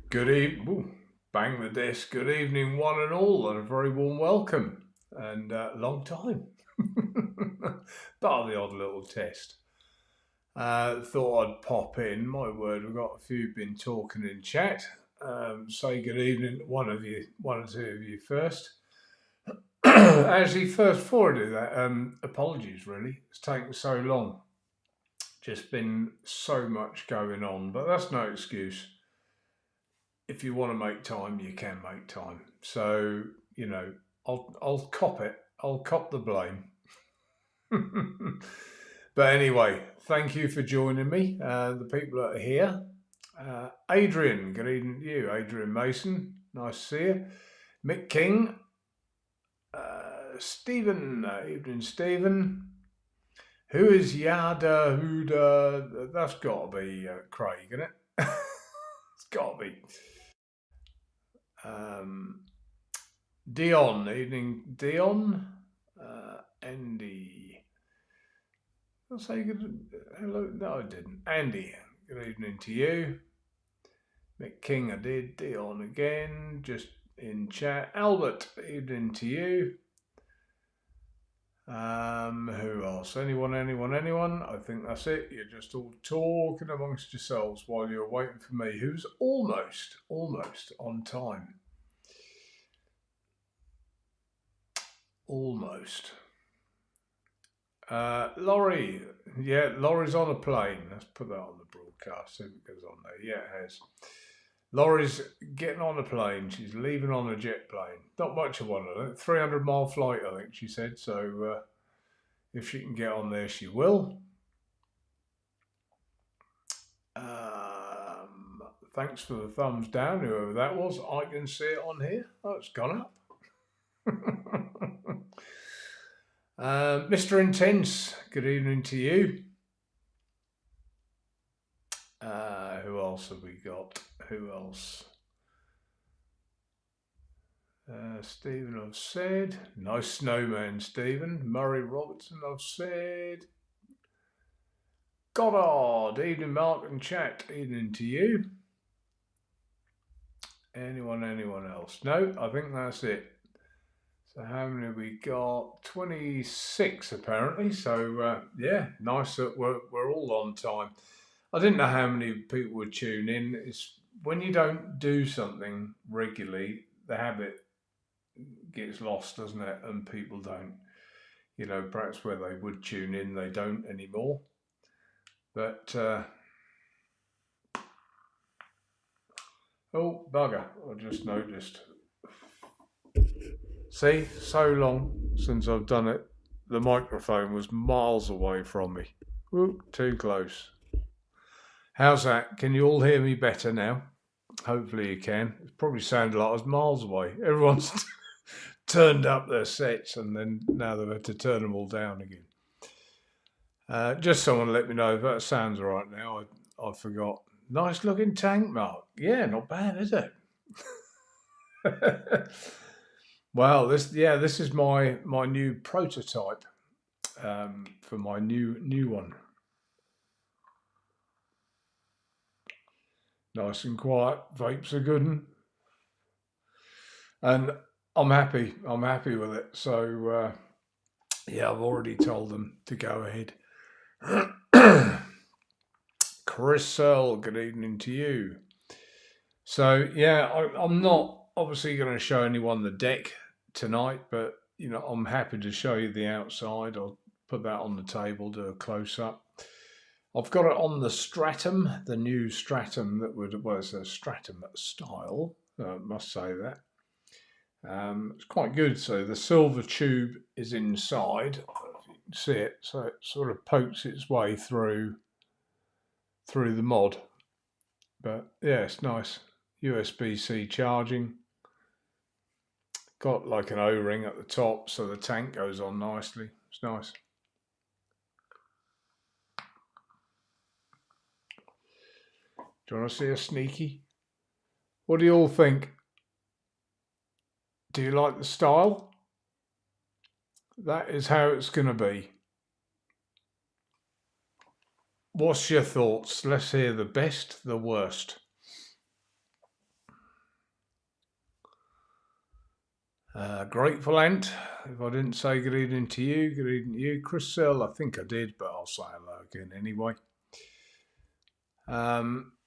Good evening, bang the desk. Good evening, one and all, and a very warm welcome. And long time. But the odd little test. Thought I'd pop in. My word, we've got a few been talking in chat. Say good evening, to one of you, one or two of you first. Actually, first before I do that, apologies. Really, it's taken so long. Just been so much going on, but that's no excuse. If you want to make time, you can make time. So you know, I'll cop it. I'll cop the blame. But anyway, thank you for joining me. The people that are here. Adrian, good evening to you. Adrian Mason, nice to see you. Mick King, Stephen, evening Stephen. Who is Yada Huda? That's got to be Craig, isn't it? It's got to be. Um, Dion, evening Dion. Andy. I'll say good. Hello. No, I didn't. Andy, good evening to you. Mick King, I did. Dion again, just in chat. Albert, evening to you. Who else? Anyone? I think that's it. You're just all talking amongst yourselves while you're waiting for me, who's almost on time. Almost. Laurie, yeah, Laurie's on a plane. Let's put that on the broadcast. See if it goes on there. Yeah, it has. Laurie's getting on a plane. She's leaving on a jet plane. Not much of one, I think. 300-mile flight, I think she said. So if she can get on there, she will. Thanks for the thumbs down, whoever that was. I can see it on here. Oh, it's gone up. Mr. Intense, good evening to you. Who else have we got? Who else? Stephen, I've said. Nice snowman, Stephen. Murray Robertson, I've said. Goddard, evening, Mark and chat. Evening to you. Anyone else? No, I think that's it. So how many have we got? 26 apparently. So yeah, nice that we're all on time. I didn't know how many people would tune in. It's when you don't do something regularly, the habit gets lost, doesn't it? And people don't, perhaps where they would tune in, they don't anymore. But oh bugger! I just noticed. See, so long since I've done it. The microphone was miles away from me. Ooh, too close. How's that? Can you all hear me better now? Hopefully you can. It probably sounded like I was miles away. Everyone's turned up their sets and then now they've had to turn them all down again. Just someone let me know if that sounds all right now. I forgot. Nice looking tank, Mark. Yeah, not bad, is it? Well, this is my new prototype for my new one. Nice and quiet. Vapes are good, and I'm happy. I'm happy with it. So yeah, I've already told them to go ahead. Chris Searle, good evening to you. So yeah, I'm not obviously going to show anyone the deck tonight, but I'm happy to show you the outside. I'll put that on the table, do a close up. I've got it on the Stratum, the new Stratum it's a Stratum style, must say that. It's quite good. So the silver tube is inside, if you can see it, so it sort of pokes its way through the mod. But yeah, it's nice. USB-C charging. Got like an O-ring at the top, so the tank goes on nicely. It's nice. Do you want to see a sneaky? What do you all think? Do you like the style? That is how it's going to be. What's your thoughts? Let's hear the best, the worst. Grateful Ant, if I didn't say good evening to you, good evening to you. Chris Searle, I think I did, but I'll say hello again anyway.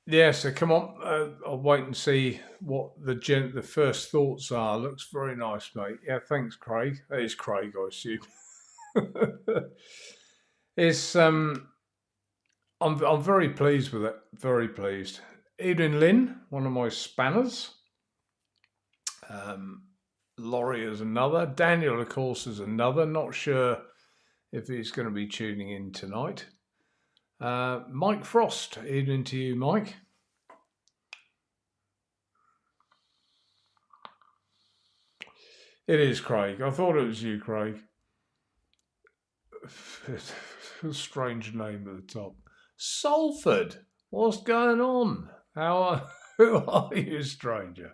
Yeah, so come on, I'll wait and see what the first thoughts are. Looks very nice, mate. Yeah, thanks, Craig. That is Craig, I assume. It's I'm very pleased with it. Very pleased. Evening, Lynn, one of my spanners. Laurie is another. Daniel, of course, is another. Not sure if he's going to be tuning in tonight. Mike Frost, evening to you, Mike. It is Craig. I thought it was you, Craig. A strange name at the top. Salford. What's going on? Who are you, stranger?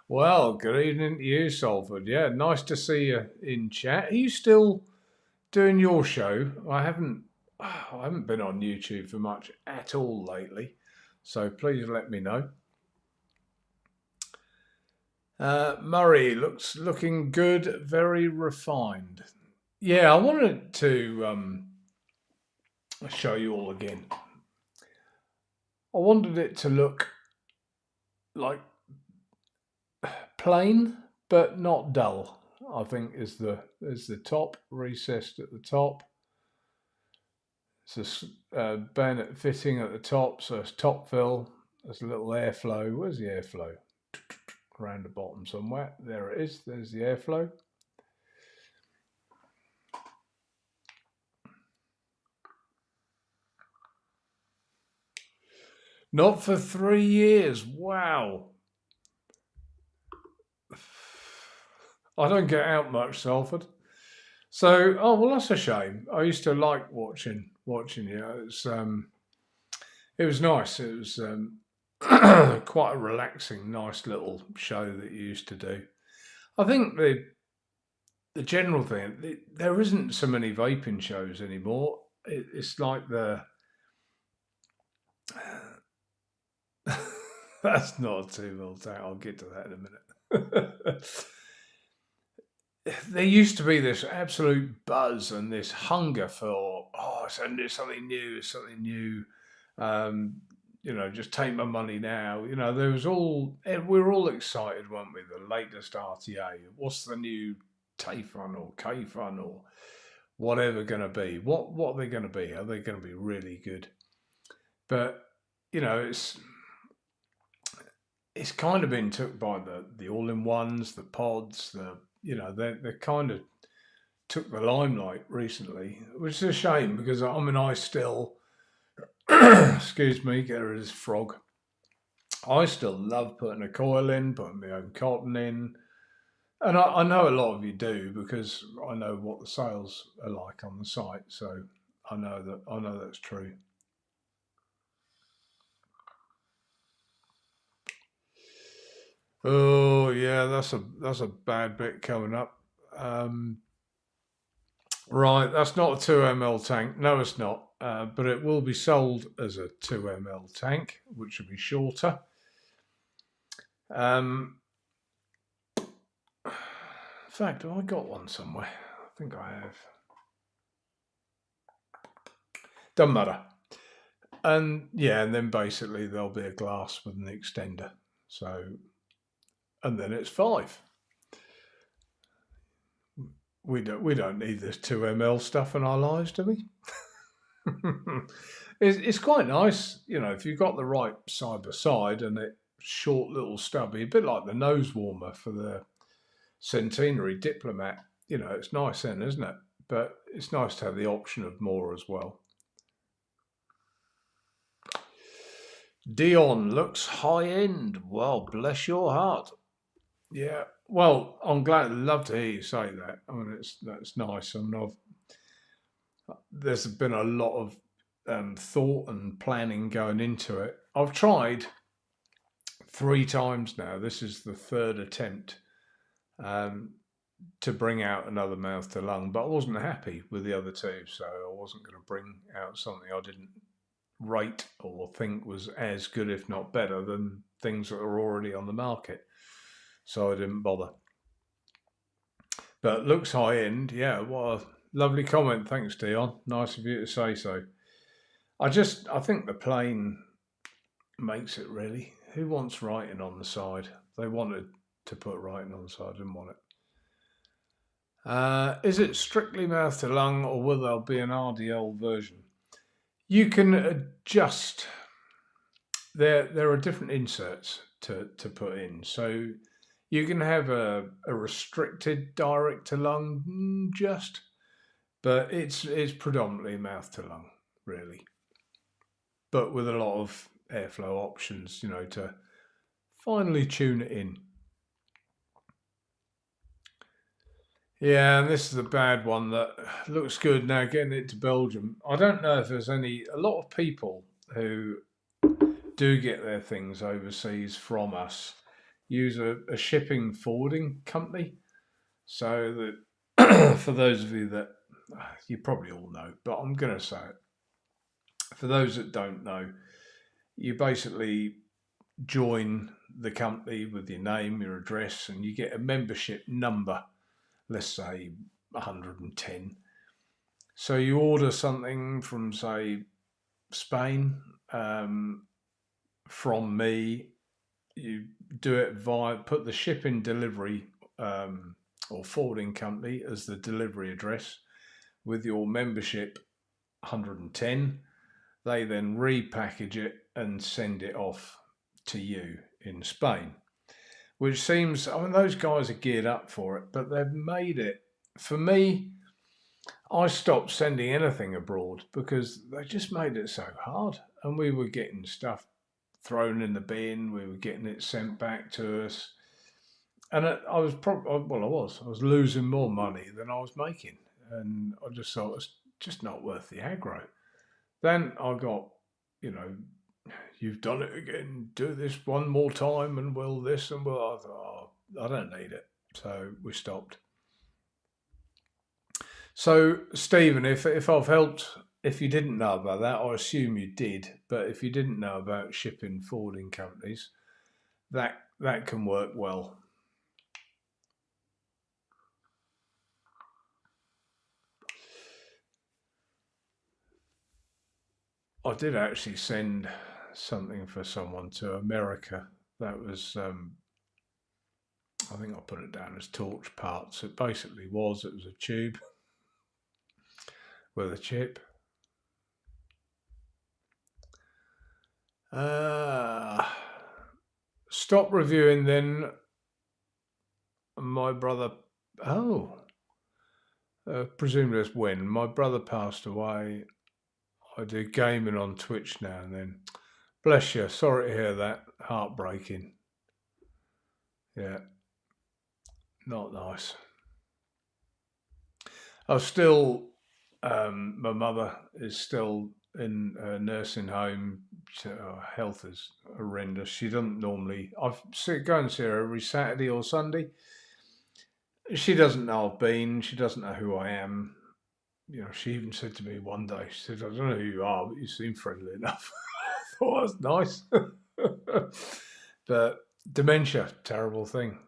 Well, good evening to you, Salford. Yeah, nice to see you in chat. Are you still doing your show? I haven't been on YouTube for much at all lately, so please let me know. Murray looking good, very refined. Yeah, I wanted to show you all again. I wanted it to look like plain but not dull. I think is the top recessed at the top. It's a bayonet fitting at the top, so it's top fill. There's a little airflow. Where's the airflow? Around the bottom somewhere. There it is. There's the airflow. Not for 3 years. Wow. I don't get out much, Salford. So, oh well, that's a shame. I used to like watching you. It was nice. It was quite a relaxing, nice little show that you used to do. I think the general thing, there isn't so many vaping shows anymore. It's like that's not a 2 mil tank. I'll get to that in a minute. There used to be this absolute buzz and this hunger for something new. Just take my money now. There was we were all excited, weren't we? The latest RTA. What's the new TAFUN or KFUN or whatever going to be? What are they going to be? Are they going to be really good? But it's kind of been took by the all-in-ones, the pods, they kind of took the limelight recently, which is a shame because I still, excuse me, get rid of this frog. I still love putting a coil in, putting my own cotton in. And I know a lot of you do because I know what the sales are like on the site. So I know that's true. Oh yeah, that's a bad bit coming up. Right, that's not a 2 ml tank. No, it's not. But it will be sold as a 2 ml tank, which will be shorter. In fact, have I got one somewhere? I think I have. Doesn't matter. And then basically there'll be a glass with an extender. So, and then it's 5. We don't need this 2 ml stuff in our lives, do we? It's quite nice, if you've got the right side by side and it's short little stubby, a bit like the nose warmer for the Centenary Diplomat. It's nice then, isn't it? But it's nice to have the option of more as well. Dion looks high end. Well, bless your heart. Yeah. Well, I'm love to hear you say that. I mean, that's nice. I mean, there's been a lot of thought and planning going into it. I've tried 3 times now. This is the 3rd attempt to bring out another mouth to lung, but I wasn't happy with the other 2, so I wasn't going to bring out something I didn't rate or think was as good, if not better, than things that are already on the market. So I didn't bother. But looks high end. Yeah, what a lovely comment. Thanks, Dion. Nice of you to say so. I think the plain makes it really. Who wants writing on the side? They wanted to put writing on the side, didn't want it. Is it strictly mouth to lung, or will there be an RDL version? You can adjust. There are different inserts to put in. So you can have a restricted direct to lung but it's predominantly mouth to lung, really. But with a lot of airflow options, to finally tune it in. Yeah, and this is a bad one that looks good now, getting it to Belgium. I don't know if there's a lot of people who do get their things overseas from us use a shipping forwarding company. So that for those of you that you probably all know, but I'm going to say it. For those that don't know, you basically join the company with your name, your address, and you get a membership number, let's say 110. So you order something from, say, Spain, from me, you do it put the shipping delivery or forwarding company as the delivery address with your membership 110. They then repackage it and send it off to you in Spain, which seems, those guys are geared up for it, but they've made it, for me, I stopped sending anything abroad because they just made it so hard, and we were getting stuff thrown in the bin, we were getting it sent back to us, and I was losing more money than I was making, and I just thought it's just not worth the aggro. Then I got, you've done it again, do this one more time, and will this, and will. I thought, I don't need it. So we stopped. So, Stephen, if I've helped, if you didn't know about that, I assume you did, but if you didn't know about shipping forwarding companies, that can work well. I did actually send something for someone to America. That was, I think I put it down as torch parts. It basically it was a tube with a chip. Stop reviewing then. My brother, presumably it's when my brother passed away. I do gaming on Twitch now and then. Bless you. Sorry to hear that. Heartbreaking. Yeah. Not nice. I still, my mother is still in a nursing home. Her health is horrendous. She doesn't normally, I go and see her every Saturday or Sunday. She doesn't know I've been. She doesn't know who I am. She even said to me one day, she said, I don't know who you are, but you seem friendly enough. I thought that's nice. But dementia, terrible thing.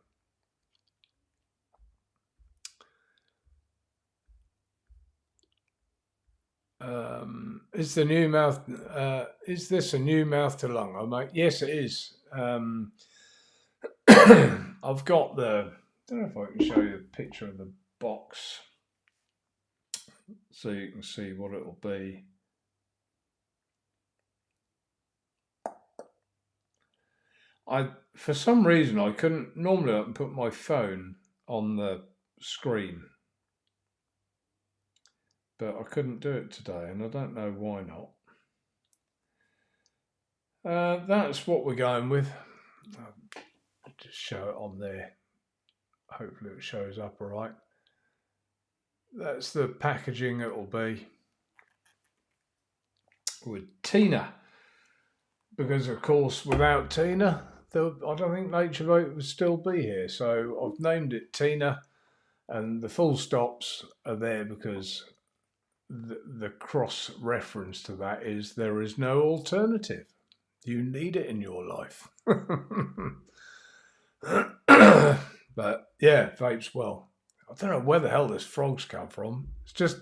Is this a new mouth to lung? I'm like, yes, it is. I've got I don't know if I can show you a picture of the box so you can see what it'll be. For some reason, I couldn't, normally I can put my phone on the screen, but I couldn't do it today, and I don't know why not. That's what we're going with. I'll just show it on there. Hopefully it shows up all right. That's the packaging it'll be with Tina, because of course without Tina, I don't think Nature Vape would still be here. So I've named it Tina, and the full stops are there because the cross reference to that is there is no alternative. You need it in your life. But yeah, vapes well. don't know where the hell this frog's come from. It's just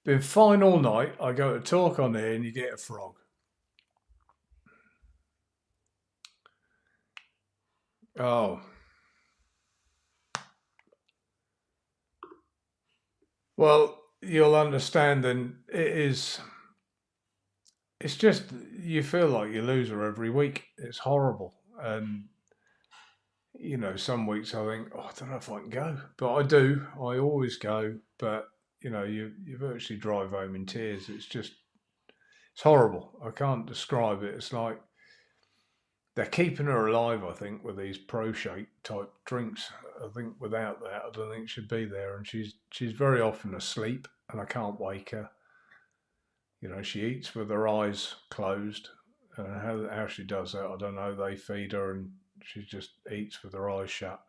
been fine all night. I go to talk on here and you get a frog. Oh. Well, you'll understand then it's just, you feel like you lose her every week. It's horrible. And, some weeks I think, I don't know if I can go. But I do. I always go. But, you virtually drive home in tears. It's horrible. I can't describe it. It's like they're keeping her alive, I think, with these pro shake type drinks. I think without that, I don't think she'd be there. And she's very often asleep, and I can't wake her. She eats with her eyes closed. How she does that, I don't know. They feed her, and she just eats with her eyes shut.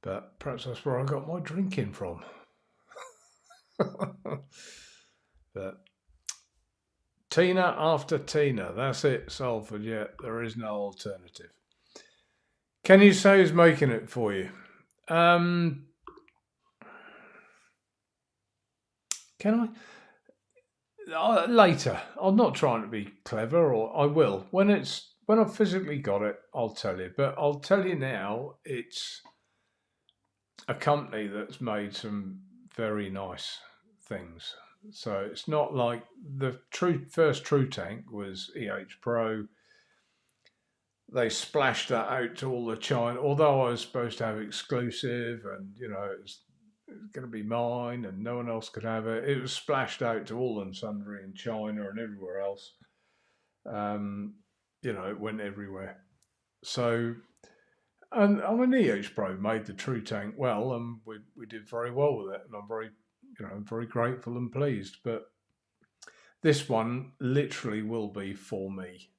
But perhaps that's where I got my drinking from. But Tina after Tina, that's it, Salford. Yeah, there is no alternative. Can you say who's making it for you? Can I? Later. I'm not trying to be clever, or I will. When I've physically got it, I'll tell you. But I'll tell you now, it's a company that's made some very nice things. So it's not like the first True Tank was EH Pro. They splashed that out to all the China, although I was supposed to have exclusive and, it's going to be mine and no one else could have it. It was splashed out to all and sundry in China and everywhere else. It went everywhere. So, and I mean, EH Pro made the True Tank well, and we did very well with it. And I'm very grateful and pleased. But this one literally will be for me.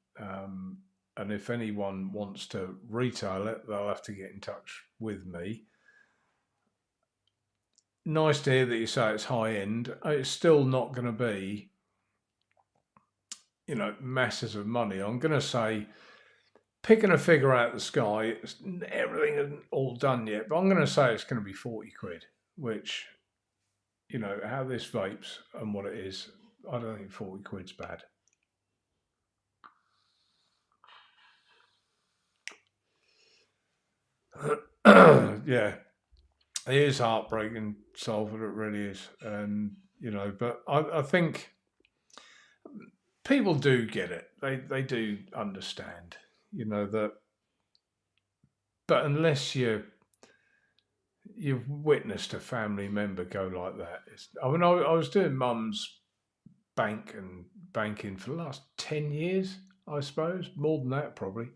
And if anyone wants to retail it, they'll have to get in touch with me. Nice to hear that you say it's high end. It's still not going to be, masses of money. I'm going to say, picking a figure out of the sky, everything isn't all done yet, but I'm going to say it's going to be 40 quid, which, how this vapes and what it is, I don't think 40 quid's bad. Yeah, it is heartbreaking, Salford, it really is. And, but I think people do get it. They do understand, that. But unless you've witnessed a family member go like that, I was doing Mum's banking for the last 10 years, I suppose, more than that probably,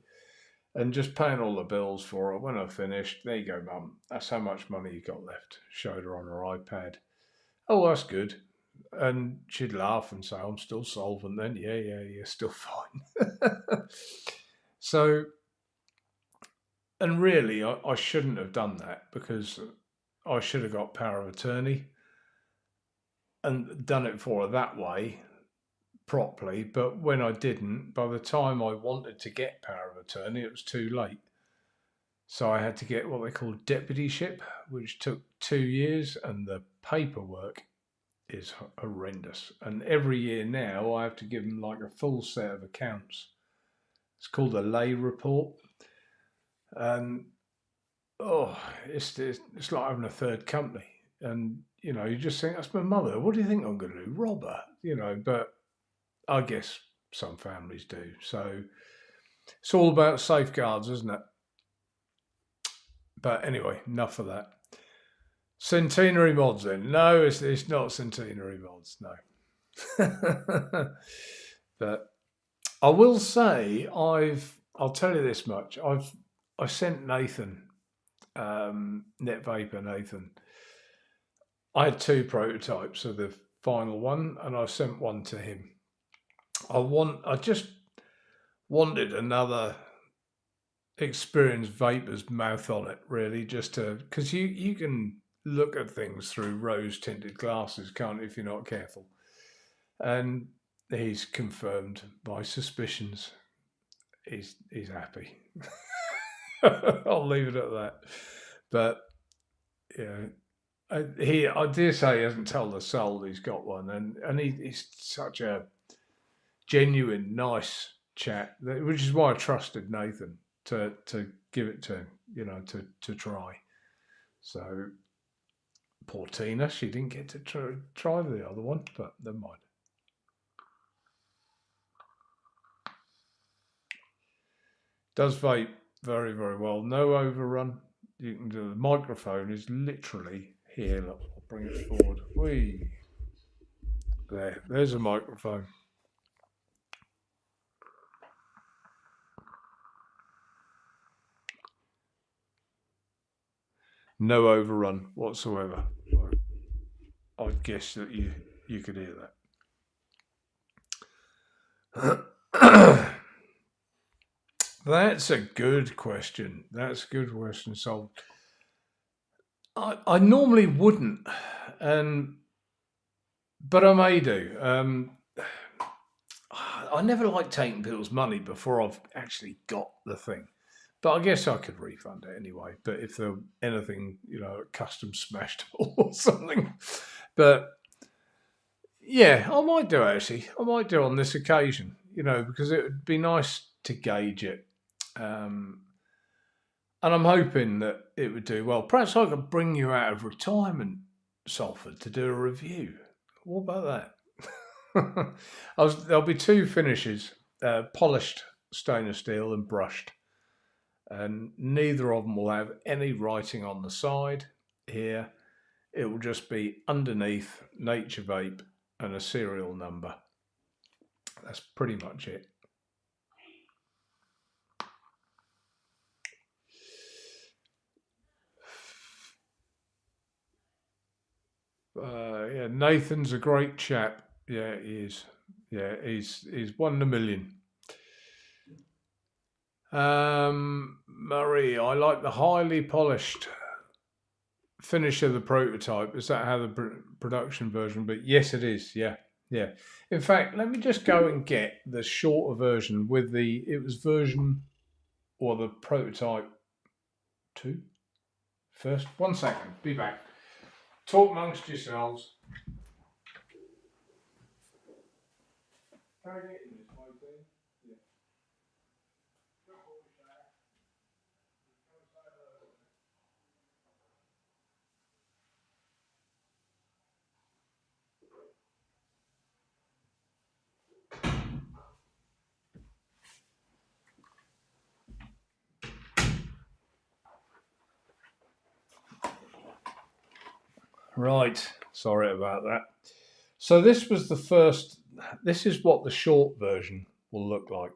and just paying all the bills for her. When I finished, there you go, Mum, that's how much money you got left. Showed her on her iPad. Oh, that's good. And she'd laugh and say, I'm still solvent then. Yeah, still fine. So, and really, I shouldn't have done that, because I should have got power of attorney and done it for her that way properly. But when I didn't, by the time I wanted to get power of attorney, it was too late. So I had to get what they call deputyship, which took 2 years, and the paperwork is horrendous. And every year now I have to give them like a full set of accounts. It's called a lay report. And it's like having a third company. And you just think, that's my mother. What do you think I'm going to do? Rob her? But I guess some families do. So it's all about safeguards, isn't it? But anyway, enough of that. Centenary mods then? No, it's not centenary mods. No. But I will say I'll tell you this much. I sent Nathan, Net Vapor Nathan. I had 2 prototypes of the final one, and I sent one to him. I just wanted another experienced vapor's mouth on it, really, just because you can look at things through rose tinted glasses, can't you, if you're not careful. And he's confirmed my suspicions. He's happy. I'll leave it at that. But Yeah. I dare say he hasn't told a soul he's got one, and he's such a genuine, nice chap, which is why I trusted Nathan to give it to him, to try. So poor Tina, she didn't get to try the other one, but never mind. Does vape very, very well. No overrun. You can do. The microphone is literally here. Look, I'll bring it forward. Whee. There's a microphone. No overrun whatsoever. I'd guess that you could hear that. That's a good question. That's a good question. So I normally wouldn't, but I may do. I never like taking people's money before I've actually got the thing. But I guess I could refund it anyway. But if there were anything, custom smashed or something. But yeah, I might do actually. I might do on this occasion, because it would be nice to gauge it. And I'm hoping that it would do well. Perhaps I could bring you out of retirement, Salford, to do a review. What about that? There'll be two finishes, polished stainless steel and brushed. And neither of them will have any writing on the side here. It will just be underneath Nature Vape and a serial number. That's pretty much it. Yeah, Nathan's a great chap. Yeah, he is. Yeah, he's one in a million. Murray, I like the highly polished finish of the prototype. Is that how the production version? But yes, it is. Yeah. In fact, let me just go and get the shorter version with it was version or the prototype 2 first. 1 second, be back. Talk amongst yourselves. Can I get in this mic thing? Yeah. Right, sorry about that. So this was the first, this is what the short version will look like.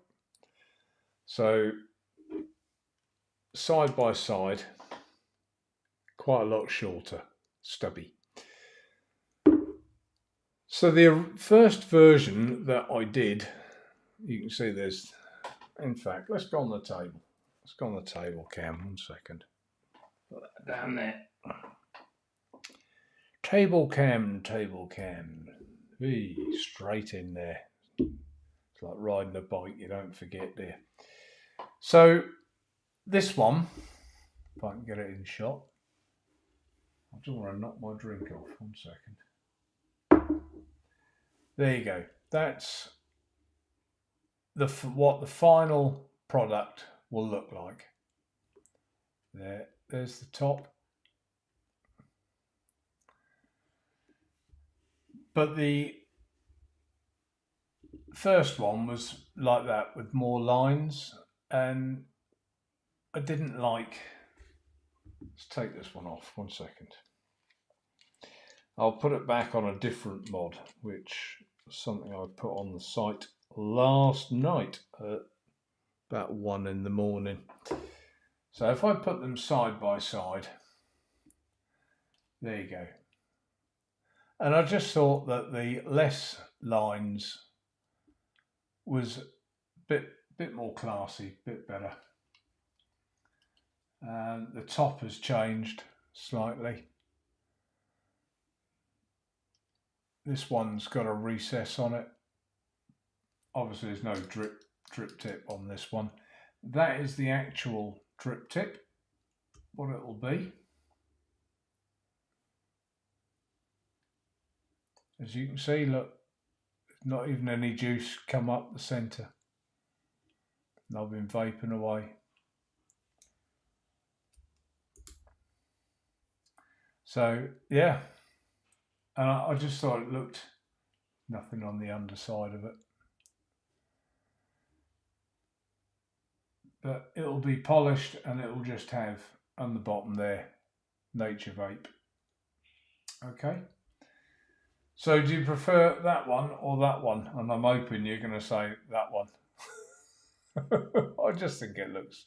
So side by side, quite a lot shorter, stubby. So the first version that I did, you can see there's, in fact, let's go on the table. Let's go on the table cam, 1 second. Put that down there. Table cam. Straight in there. It's like riding a bike, you don't forget there. So this one, if I can get it in shot. I just want to knock my drink off, 1 second. There you go. That's what the final product will look like. There's the top. But the first one was like that with more lines, and I didn't like. Let's take this one off, 1 second. I'll put it back on a different mod, which is something I put on the site last night at about 1 in the morning. So if I put them side by side, there you go. And I just thought that the less lines was a bit more classy, bit better. The top has changed slightly. This one's got a recess on it. Obviously there's no drip tip on this one. That is the actual drip tip, what it'll be. As you can see, look, not even any juice come up the centre. And I've been vaping away. So yeah, and I just thought it looked nothing on the underside of it. But it'll be polished and it'll just have on the bottom there, Nature Vape. Okay. So do you prefer that one or that one? And I'm hoping you're going to say that one. I just think it looks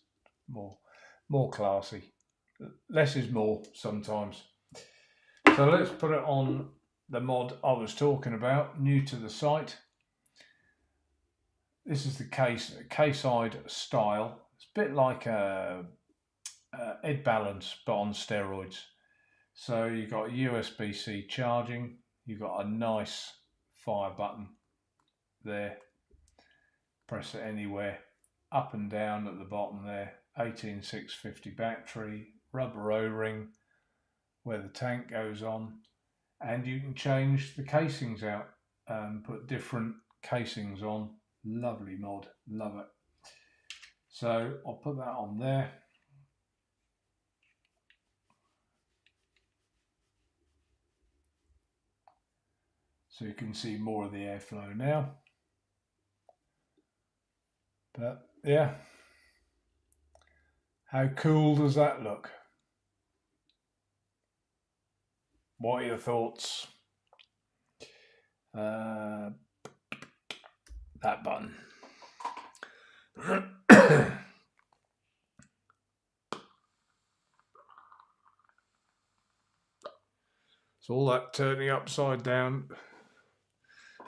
more classy. Less is more sometimes. So let's put it on the mod I was talking about, new to the site. This is the case-side style. It's a bit like a Ed Balance, but on steroids. So you've got USB-C charging. You've got a nice fire button there. Press it anywhere. Up and down at the bottom there. 18650 battery, rubber O-ring where the tank goes on. And you can change the casings out and put different casings on. Lovely mod, love it. So I'll put that on there. So you can see more of the airflow now. But yeah, how cool does that look? What are your thoughts? That button. So all that turning upside down,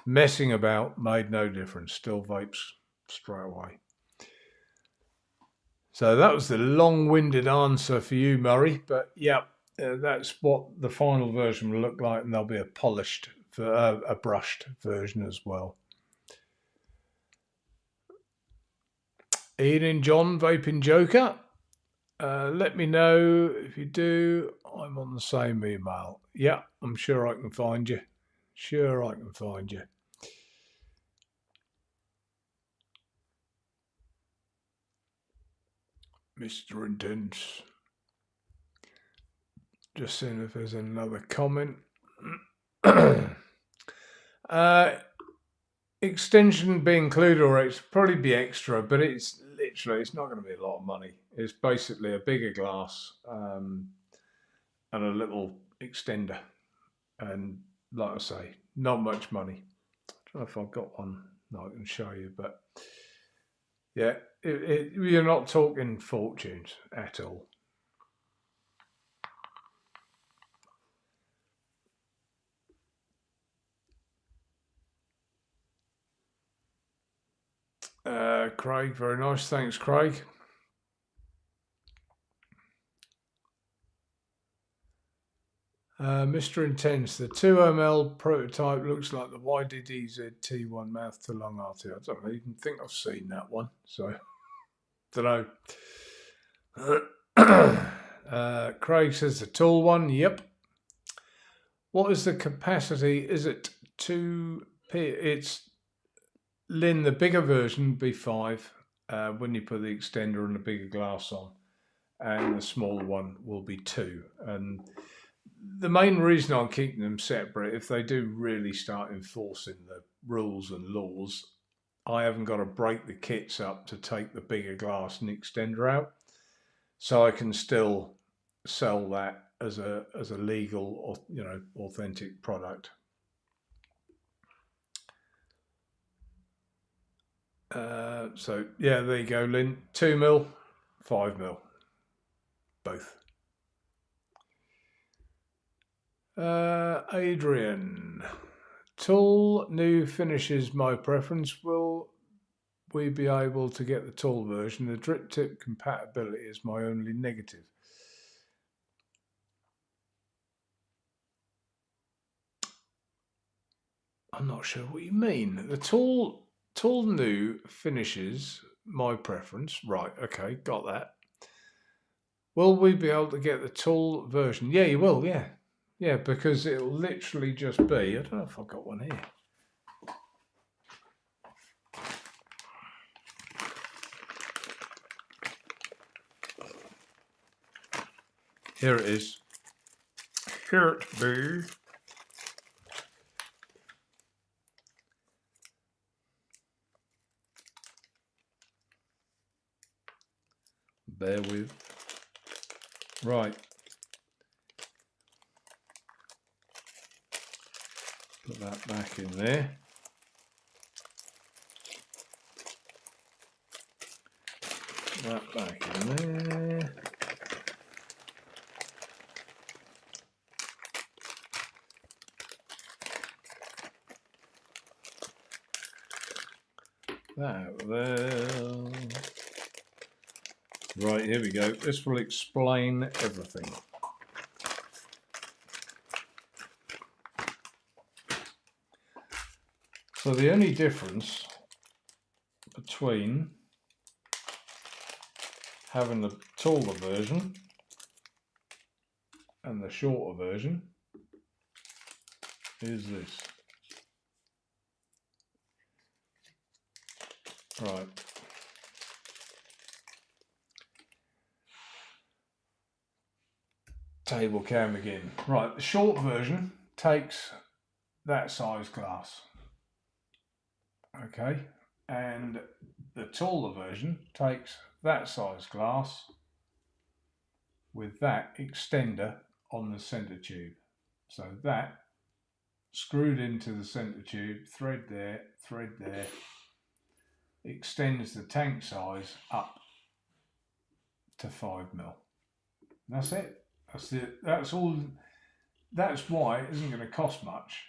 messing about made no difference. Still vapes straight away. So that was the long-winded answer for you, Murray. But yeah, that's what the final version will look like, and there'll be a polished, a brushed version as well. Ian and John, Vaping Joker. Let me know if you do. I'm on the same email. Yeah, I'm sure I can find you. Sure I can find you. Mr. Intense. Just seeing if there's another comment. Extension be included, or it's probably be extra, but it's literally, it's not going to be a lot of money. It's basically a bigger glass and a little extender. And like I say, not much money. I don't know if I've got one that I can show you, but yeah, you're not talking fortunes at all. Craig, very nice. Thanks, Craig. Mr. Intense, the 2ml prototype looks like the YDDZ T1 mouth to lung RT. I don't even think I've seen that one, so don't know. Craig says the tall one. Yep. What is the capacity? Is it 2p? It's Lynn, the bigger version would be 5 when you put the extender and the bigger glass on, and the smaller one will be 2. And the main reason I'm keeping them separate, if they do really start enforcing the rules and laws, I haven't got to break the kits up to take the bigger glass and extender out, so I can still sell that as a legal or authentic product. So yeah, there you go, Lynn. 2ml, 5ml, both. Adrian, tool new finishes my preference. Will we be able to get the tool version? The drip tip compatibility is my only negative. I'm not sure what you mean. The tool new finishes my preference. Right, okay, got that. Will we be able to get the tool version? Yeah, you will, yeah. Yeah, because it'll literally just be, I don't know if I've got one here. Here it is. Here it be. Bear with. Right. Put that back in there. Put that back in there. That out there. Right, here we go. This will explain everything. So the only difference between having the taller version and the shorter version is this. Right. Table cam again. Right, the short version takes that size glass. Okay, and the taller version takes that size glass with that extender on the center tube. So that screwed into the center tube, thread there, extends the tank size up to 5mm. That's it. That's it. That's all. That's why it isn't going to cost much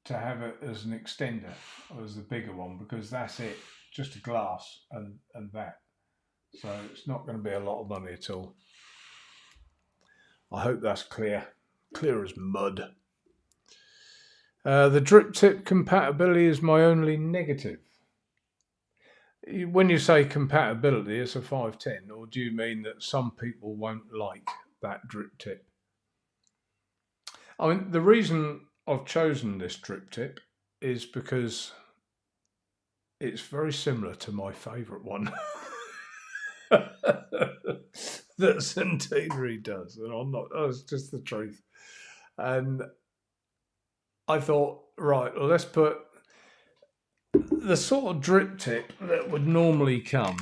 to have it as an extender or as the bigger one, because that's it. Just a glass and that. So it's not going to be a lot of money at all. I hope that's clear as mud. The drip tip compatibility is my only negative. When you say compatibility, it's a 510, or do you mean that some people won't like that drip tip? I mean, the reason I've chosen this drip tip is because it's very similar to my favourite one that Centenary does, and I'm not. That's just the truth. And I thought, right, well, let's put the sort of drip tip that would normally come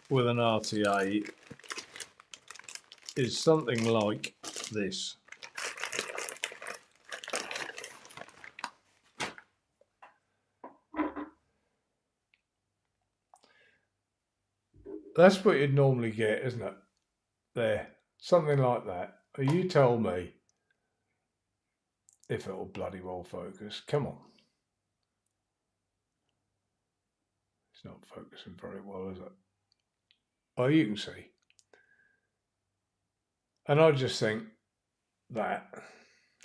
with an RTA is something like this. That's what you'd normally get, isn't it? There, something like that. You tell me if it'll bloody well focus. Come on. It's not focusing very well, is it? Oh, you can see. And I just think that,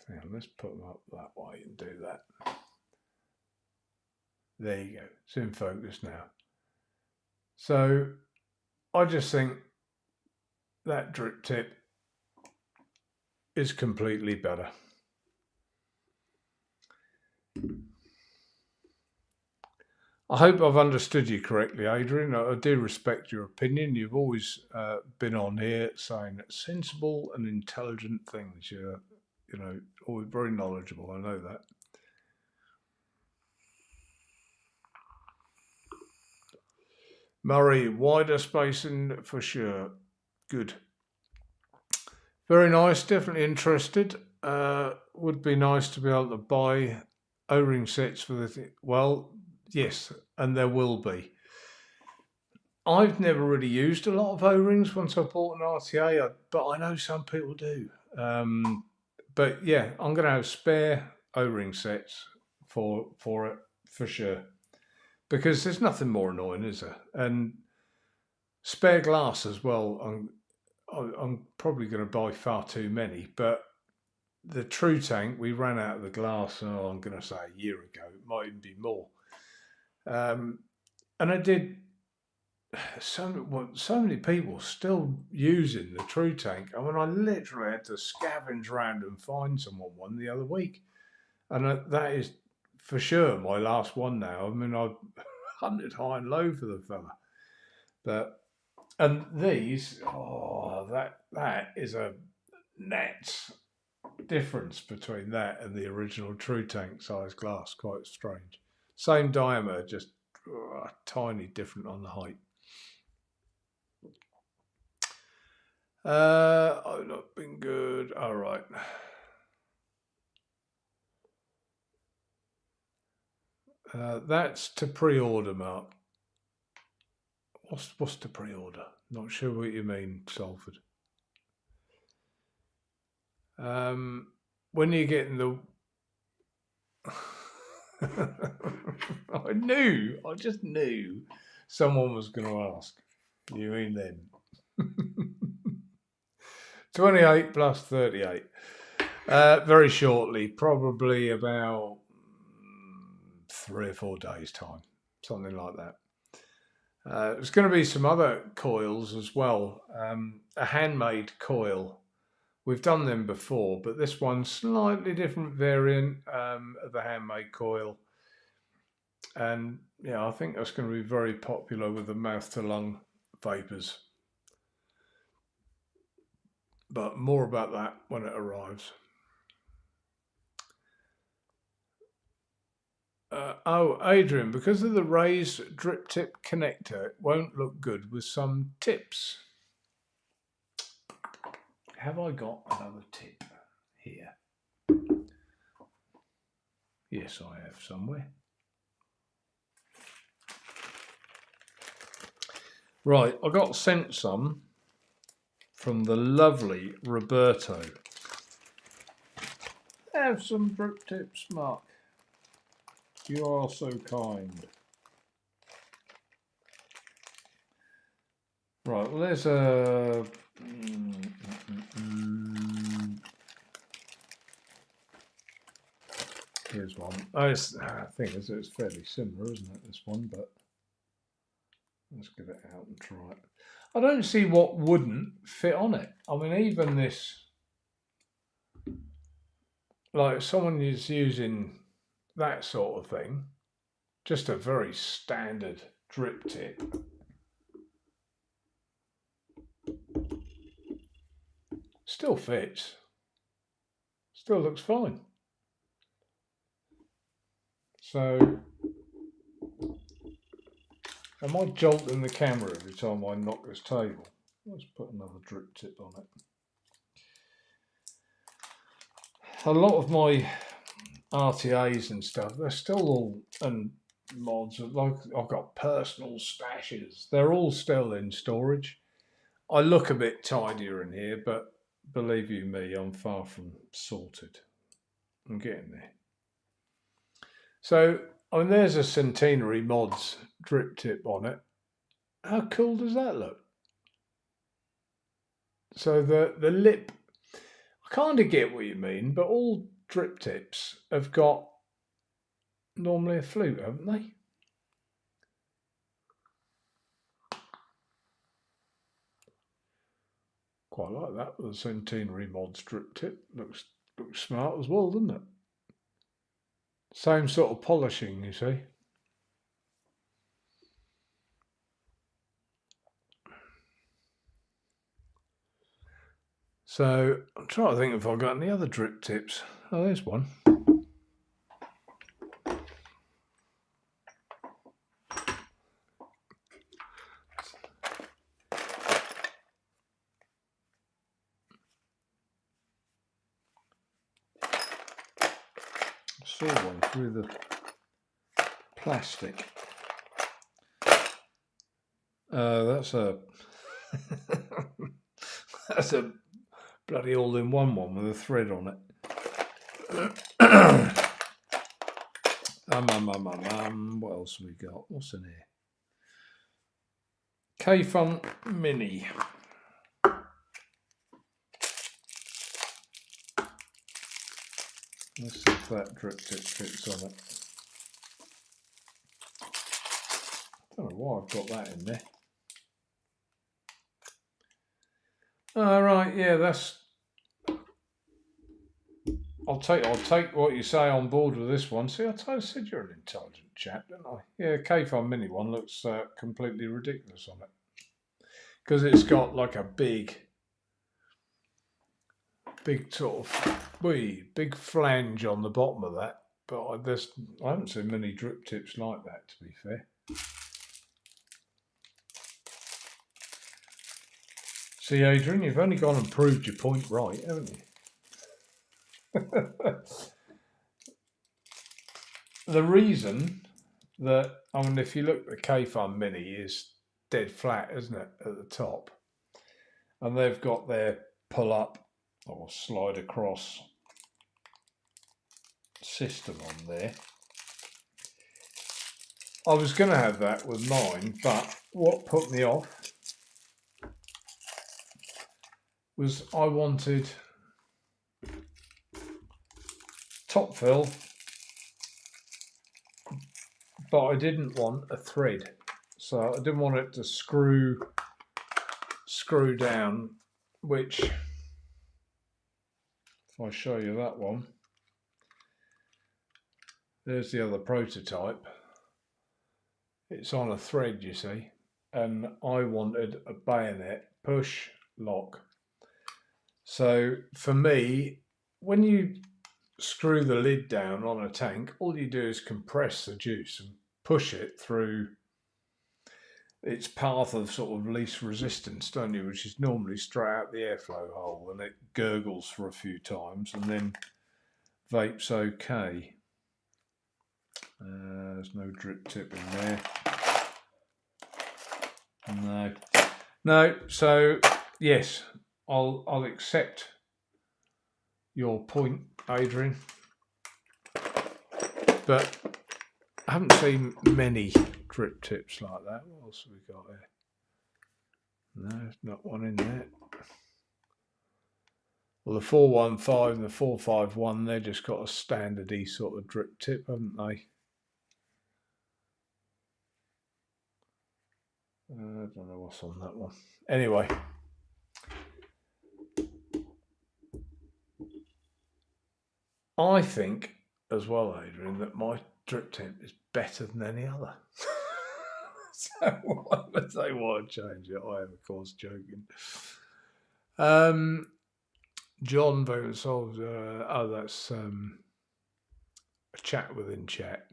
hang on, let's put them up that way and do that. There you go. It's in focus now. So I just think that drip tip is completely better. I hope I've understood you correctly, Adrian. I do respect your opinion. You've always been on here saying sensible and intelligent things. You're, always very knowledgeable. I know that. Murray, wider spacing for sure. Good. Very nice. Definitely interested. Would be nice to be able to buy O-ring sets for the well, yes, and there will be. I've never really used a lot of O-rings once I bought an RTA, but I know some people do. But yeah, I'm going to have spare O-ring sets for it for sure, because there's nothing more annoying, is there? And spare glass as well. I'm probably going to buy far too many, but the True Tank, we ran out of the glass, I'm going to say a year ago. It might even be more. And I did so many people still using the True Tank. I mean, I literally had to scavenge around and find someone one the other week, and that is for sure my last one now. I mean, I've hunted high and low for the fella, but and these, that is a net difference between that and the original True Tank size glass. Quite strange. Same diameter, just tiny different on the height. I've not been good. All right. That's to pre-order, Mark. What's to pre-order? Not sure what you mean, Salford. When are you getting the? I just knew someone was going to ask. You mean then? 28 plus 38. Very shortly, probably about 3 or 4 days' time, something like that. There's going to be some other coils as well. A handmade coil. We've done them before, but this one's slightly different variant of the handmade coil. And yeah, I think that's going to be very popular with the mouth to lung vapors. But more about that when it arrives. Adrian, because of the raised drip tip connector, it won't look good with some tips. Have I got another tip here? Yes, I have somewhere. Right, I got sent some from the lovely Roberto. Have some drip tips, Mark. You are so kind. Right, well, there's a. Here's one. I think it's fairly similar, isn't it, this one? But let's get it out and try it. I don't see what wouldn't fit on it. I mean, even this, like someone is using that sort of thing, just a very standard drip tip. Still fits. Still looks fine. So, am I jolting the camera every time I knock this table? Let's put another drip tip on it. A lot of my RTAs and stuff, they're still all, and mods, like I've got personal stashes, they're all still in storage. I look a bit tidier in here, but believe you me, I'm far from sorted. I'm getting there. So, I mean, there's a Centenary Mods drip tip on it. How cool does that look? So the lip, I kind of get what you mean, but all drip tips have got normally a flute, haven't they? Quite like that. The Centenary Mods drip tip looks smart as well, doesn't it? Same sort of polishing, you see. So I'm trying to think if I've got any other drip tips. Oh, there's one. I saw one through the plastic. That's a that's a bloody all-in-one one with a thread on it. What else have we got? What's in here? K-Fun Mini. Let's see if that drip tip fits on it. I don't know why I've got that in there. All right, yeah, that's. I'll take what you say on board with this one. See, I said you're an intelligent chap, didn't I? Yeah, K-Farm Mini one looks completely ridiculous on it because it's got like a big sort of big flange on the bottom of that. But I haven't seen many drip tips like that, to be fair. See, Adrian, you've only gone and proved your point right, haven't you? The reason that, I mean, if you look at the K-Farm Mini, is dead flat, isn't it, at the top? And they've got their pull up or slide across system on there. I was going to have that with mine, but what put me off was I wanted top fill, but I didn't want a thread. So I didn't want it to screw down, which, if I show you that one, there's the other prototype. It's on a thread, you see, and I wanted a bayonet push lock. So for me, when you screw the lid down on a tank, all you do is compress the juice and push it through its path of sort of least resistance, don't you? Which is normally straight out the airflow hole, and it gurgles for a few times, and then vape's okay. There's no drip tip in there. No. So yes, I'll accept your point, Adrian, but I haven't seen many drip tips like that. What else have we got here? No, there's not one in there. Well, the 415 and the 451, they've just got a standardy sort of drip tip, haven't they? I don't know what's on that one. Anyway. I think as well, Adrian, that my drip tip is better than any other. So if they want to change it, I am of course joking. John Vosolves, that's a chat within chat.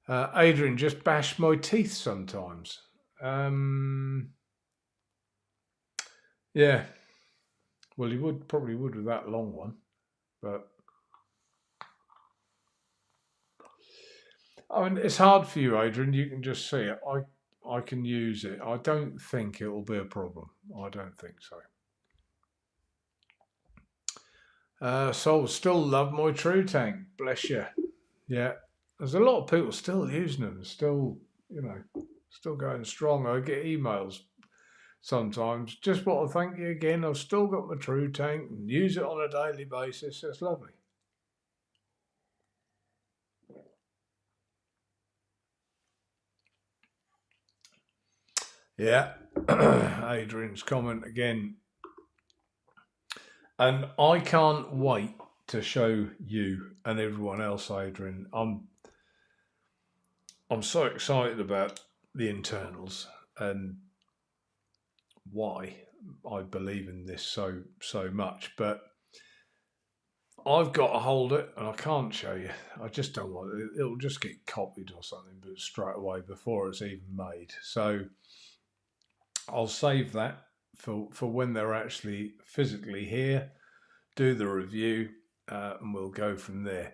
Adrian, just bash my teeth sometimes. Yeah. Well, he probably would with that long one, but I mean, it's hard for you, Adrian. You can just see it. I can use it. I don't think it will be a problem. I don't think so. So still love my True Tank. Bless you. Yeah. There's a lot of people still using them. Still, still going strong. I get emails sometimes. Just want to thank you again. I've still got my True Tank and use it on a daily basis. It's lovely. Yeah. Adrian's comment again. And I can't wait to show you and everyone else, Adrian. I'm so excited about the internals and why I believe in this so much, but I've got to hold it and I can't show you. I just don't want it. It'll just get copied or something, but straight away before it's even made. So I'll save that for when they're actually physically here, do the review, and we'll go from there.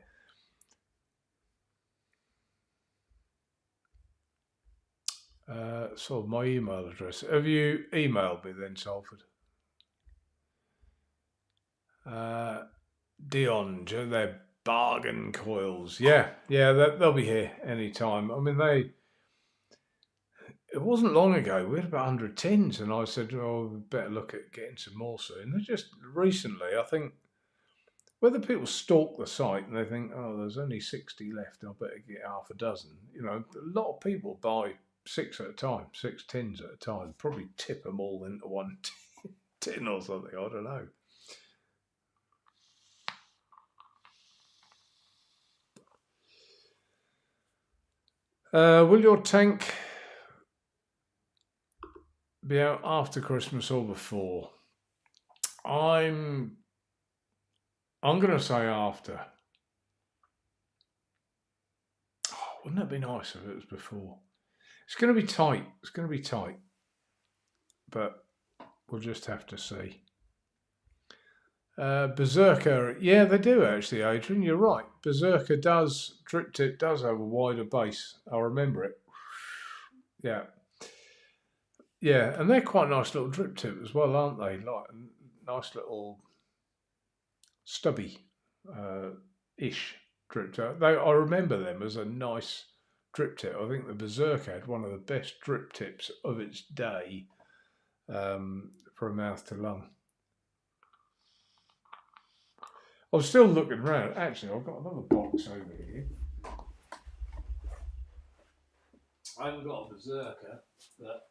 So my email address. Have you emailed me then, Salford? Dion, they're bargain coils. Yeah, they'll be here anytime. I mean, it wasn't long ago, we had about 100 tins, and I said, oh, we better look at getting some more soon. They're just recently, I think, whether people stalk the site and they think, oh, there's only 60 left, I better get half a dozen. A lot of people buy 6 at a time, 6 tins at a time, probably tip them all into one tin or something. I don't know. Will your tank be out after Christmas or before? I'm going to say after. Oh, wouldn't that be nice if it was before? It's going to be tight. It's going to be tight. But we'll just have to see. Berserker, yeah, they do actually, Adrian. You're right. Berserker drip tip does have a wider base. I remember it. Yeah. Yeah, and they're quite nice little drip tip as well, aren't they? Like nice little stubby ish drip tip. I remember them as a nice drip tip. I think the Berserker had one of the best drip tips of its day from mouth to lung. I was still looking around. Actually, I've got another box over here. I haven't got a Berserker, but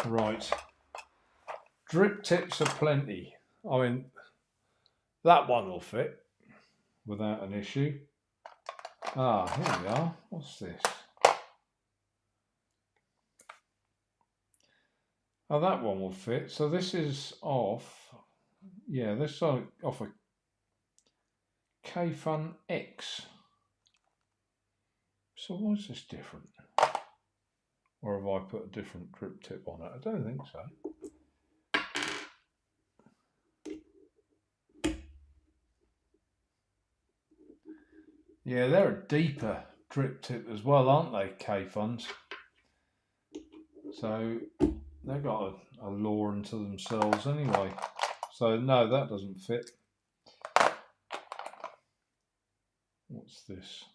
right. Drip tips are plenty. I mean, that one will fit without an issue. Ah, here we are. What's this? Oh, that one will fit. So this is off. Yeah, this is off a K-Fun X. So why is this different? Or have I put a different drip tip on it? I don't think so. Yeah, they're a deeper drip tip as well, aren't they, K-Funs? So they've got a law unto themselves anyway. So no, that doesn't fit. What's this?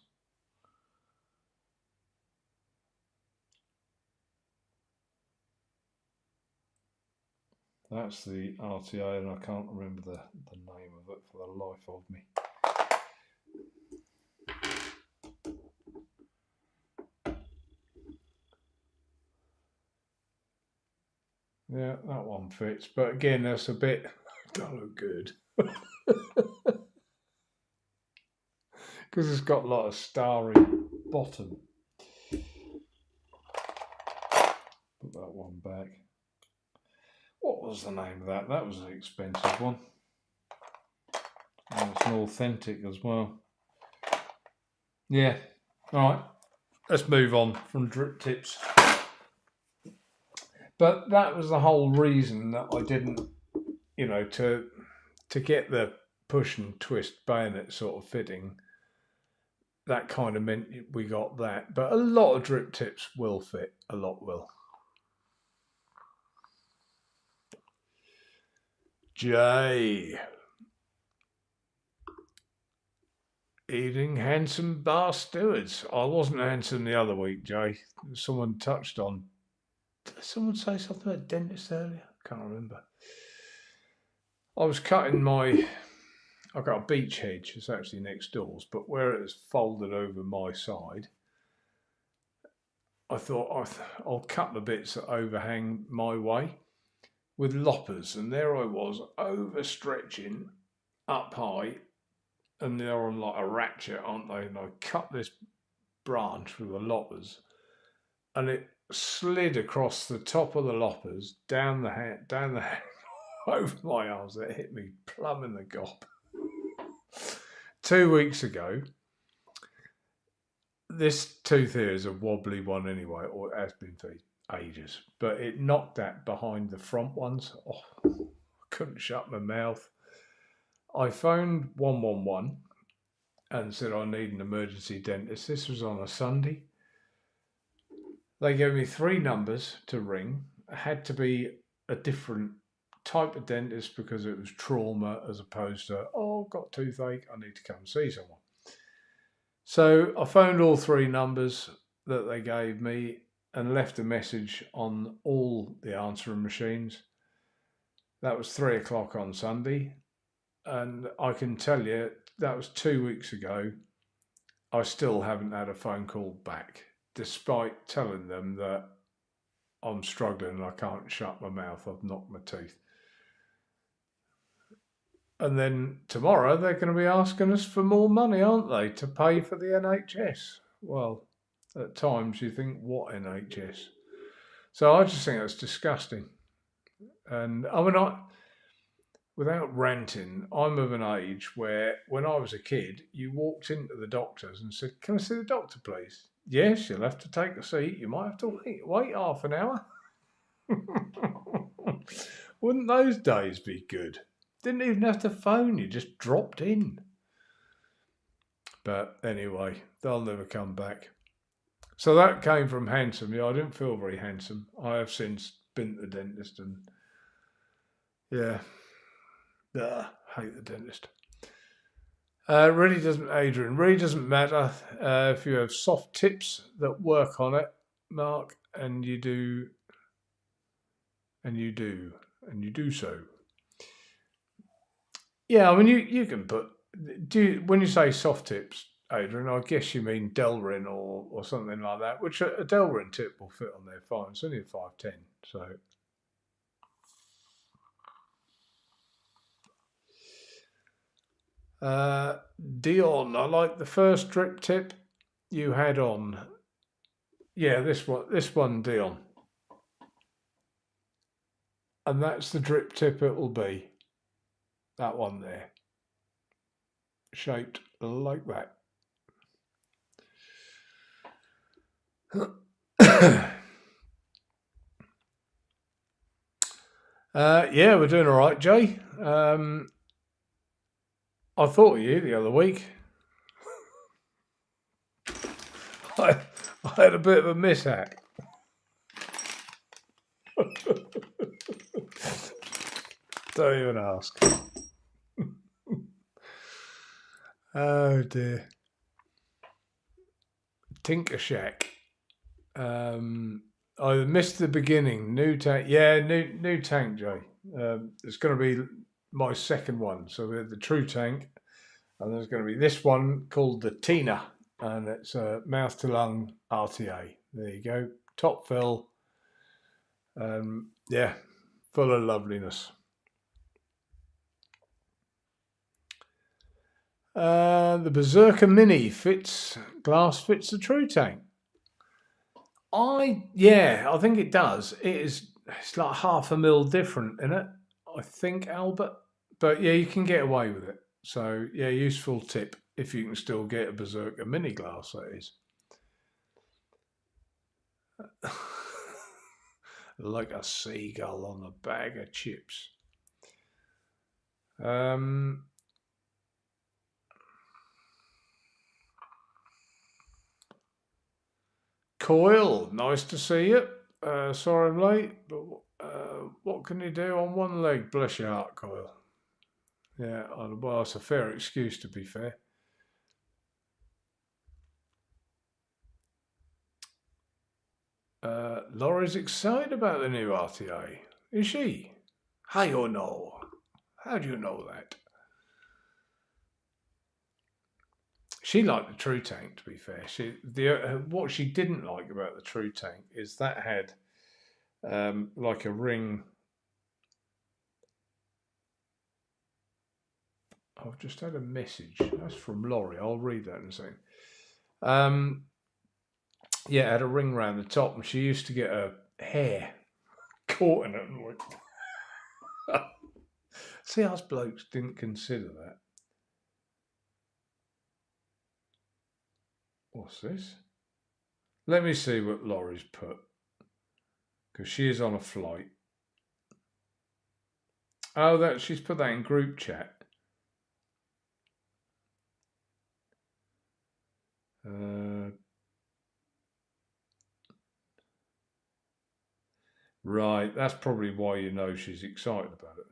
That's the RTA, and I can't remember the name of it for the life of me. Yeah, that one fits. But again, that's a bit, don't look good. Because it's got a lot of starry bottom. Put that one back. What was the name of that? That was an expensive one. And it's an authentic as well. Yeah. All right. Let's move on from drip tips. But that was the whole reason that I didn't, to get the push and twist bayonet sort of fitting. That kind of meant we got that. But a lot of drip tips will fit. A lot will. Jay. Eating handsome bar stewards. I wasn't handsome the other week, Jay. Someone touched on. Did someone say something about dentist earlier? I can't remember. I was cutting I've got a beech hedge. It's actually next doors, but where it is folded over my side, I thought I'll cut the bits that overhang my way with loppers, and there I was overstretching up high, and they're on like a ratchet, aren't they? And I cut this branch with the loppers, and it slid across the top of the loppers down the hand over my arms. It hit me plumb in the gob. 2 weeks ago, this tooth here is a wobbly one anyway, or it has been for ages, but it knocked that behind the front ones. Oh, I couldn't shut my mouth. I phoned 111 and said I need an emergency dentist. This was on a Sunday. They gave me 3 numbers to ring. It had to be a different type of dentist because it was trauma as opposed to, I've got toothache, I need to come and see someone. So I phoned all 3 numbers that they gave me and left a message on all the answering machines. That was 3 o'clock on Sunday. And I can tell you, that was 2 weeks ago. I still haven't had a phone call back, despite telling them that I'm struggling and I can't shut my mouth. I've knocked my teeth. And then tomorrow they're going to be asking us for more money, aren't they, to pay for the NHS? Well, at times you think, what NHS? So I just think that's disgusting. And I mean, without ranting, I'm of an age where when I was a kid, you walked into the doctors and said, "Can I see the doctor, please?" "Yes, you'll have to take a seat. You might have to wait half an hour." Wouldn't those days be good? Didn't even have to phone, you just dropped in. But anyway, they'll never come back. So that came from handsome. Yeah, I didn't feel very handsome. I have since been to the dentist and yeah, hate the dentist. Adrian, really doesn't matter if you have soft tips that work on it, Mark, and you do so. Yeah, I mean, you can put, when you say soft tips, Adrian, I guess you mean Delrin or something like that, which a Delrin tip will fit on there fine. It's only a 510, so. Dion, I like the first drip tip you had on. Yeah, this one, Dion. And that's the drip tip it will be. That one there. Shaped like that. Yeah, we're doing all right, Jay. I thought of you the other week. I had a bit of a mishap. Don't even ask. Oh dear. Tinker Shack. I missed the beginning. New tank. Yeah, new tank, Jay. It's going to be my second one. So we had the True Tank, and there's going to be this one called the Tina, and it's a mouth to lung RTA. There you go. Top fill. Yeah, full of loveliness. The Berserker Mini glass fits the True Tank. I think it does. It's like 0.5 ml different in it, I think, Albert. But yeah, you can get away with it. So yeah, useful tip if you can still get a Berserker Mini glass, that is. Like a seagull on a bag of chips. Coil, nice to see you. Sorry I'm late, but what can you do on one leg? Bless your heart, Coil. Yeah, well, it's a fair excuse to be fair. Laura's excited about the new RTA. Is she? How you know? How do you know that? She liked the True Tank, to be fair. What she didn't like about the True Tank is that had like a ring. I've just had a message. That's from Laurie. I'll read that in a second. Yeah, it had a ring around the top, and she used to get her hair caught in it. Like... See, us blokes didn't consider that. What's this? Let me see what Laurie's put, because she is on a flight. Oh, she's put that in group chat. Right, that's probably why you know she's excited about it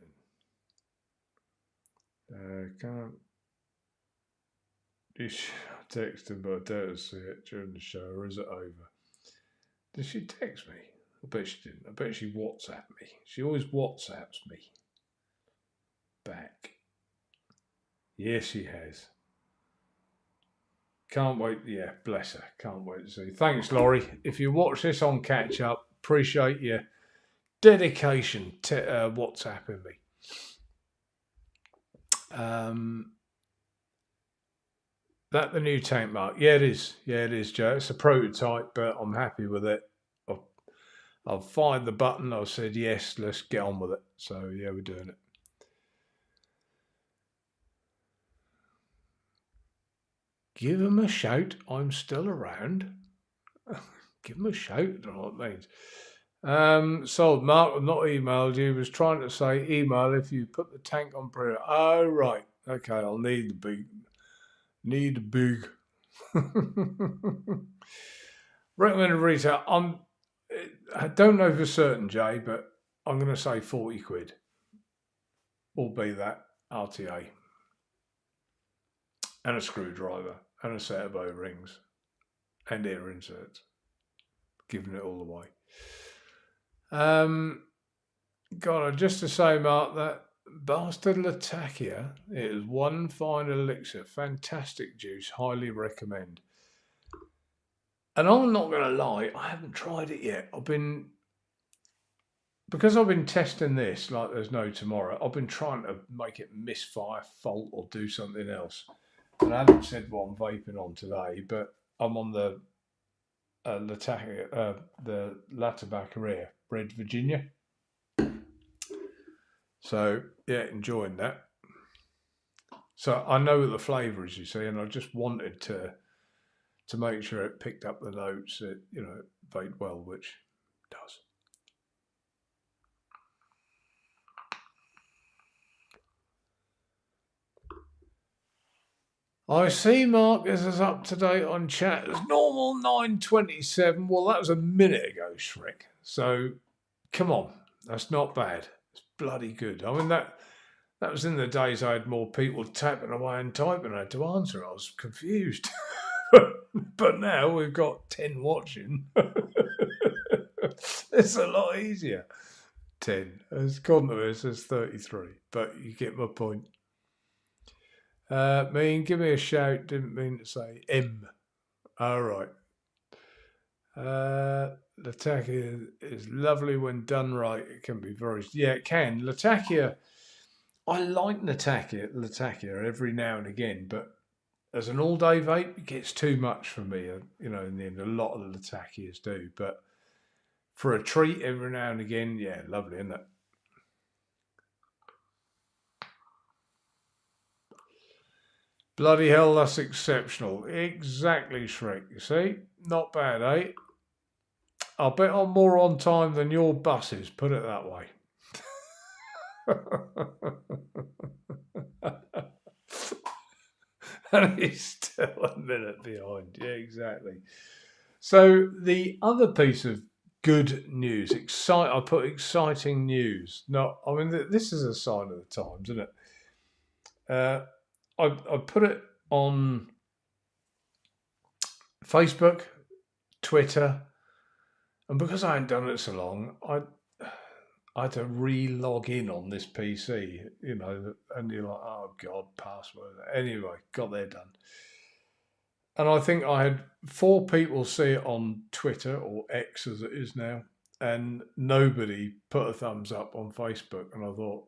then. Can't. You text him, but I doubt to see it during the show, or is it over? Did she text me? I bet she didn't. I bet she WhatsApped me. She always WhatsApps me back. Yes, she has. Can't wait. Yeah, bless her. Can't wait to see. Thanks, Laurie. If you watch this on catch up, appreciate your dedication to WhatsApping me. That the new tank, Mark? Yeah, it is. Yeah, it is, Joe. It's a prototype, but I'm happy with it. I've fired the button. I said yes. Let's get on with it. So yeah, we're doing it. Give him a shout. I'm still around. Give him a shout. I don't know what it means. So Mark, I've not emailed you. Was trying to say email if you put the tank on pre. Oh right. Okay. I'll need the big. Need big. Recommended retail. I don't know for certain, Jay, but I'm going to say 40 quid. Will be that RTA. And a screwdriver. And a set of O-rings. And ear inserts. Giving it all away. God, just to say, Mark, that bastard Latakia is one fine elixir. Fantastic juice. Highly recommend. And I'm not going to lie, I haven't tried it yet. Because I've been testing this like there's no tomorrow, I've been trying to make it misfire, fault, or do something else. And I haven't said what I'm vaping on today, but I'm on the the La Tabacaria, Red Virginia. So yeah, enjoying that. So I know the flavour is, you see, and I just wanted to make sure it picked up the notes that, you know, vape well, which it does. I see Marcus is up to date on chat. It's normal 9:27. Well, that was a minute ago, Shrek. So come on, that's not bad. It's bloody good. I mean that was in the days I had more people tapping away and typing. I had to answer. I was confused. But now we've got 10 watching. It's a lot easier. 10. As gone to us as 33. But you get my point. Give me a shout. Didn't mean to say M. All right. Latakia is lovely when done right. It can be very... Yeah, it can. Latakia... I like Latakia every now and again, but as an all-day vape, it gets too much for me. You know, in the end, a lot of the Latakias do. But for a treat every now and again, yeah, lovely, isn't it? Bloody hell, that's exceptional. Exactly, Shrek. You see? Not bad, eh? I'll bet I'm more on time than your buses, put it that way. And he's still a minute behind. Yeah, exactly. So the other piece of good news, I put exciting news. No, I mean, this is a sign of the times, isn't it? I put it on Facebook, Twitter, and because I hadn't done it so long, I had to re-log in on this PC, you know, and you're like, oh God, password. Anyway, got there done. And I think I had 4 people see it on Twitter, or X as it is now, and nobody put a thumbs up on Facebook. And I thought,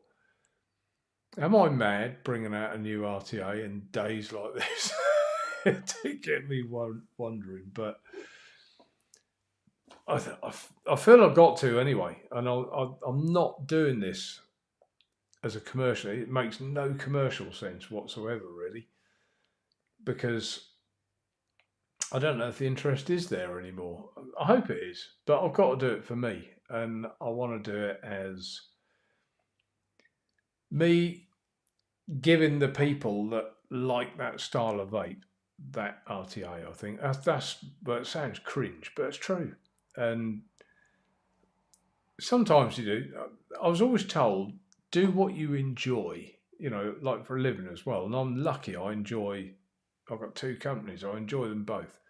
am I mad bringing out a new RTA in days like this? It did get me wondering, but I feel I've got to anyway. And I'm not doing this as a commercial. It makes no commercial sense whatsoever, really, because I don't know if the interest is there anymore. I hope it is, but I've got to do it for me, and I want to do it as me giving the people that like that style of vape that RTA. I think that's but it sounds cringe, but it's true. And sometimes you do. I was always told, do what you enjoy, you know, like for a living as well. And I'm lucky I've got 2 companies. I enjoy them both.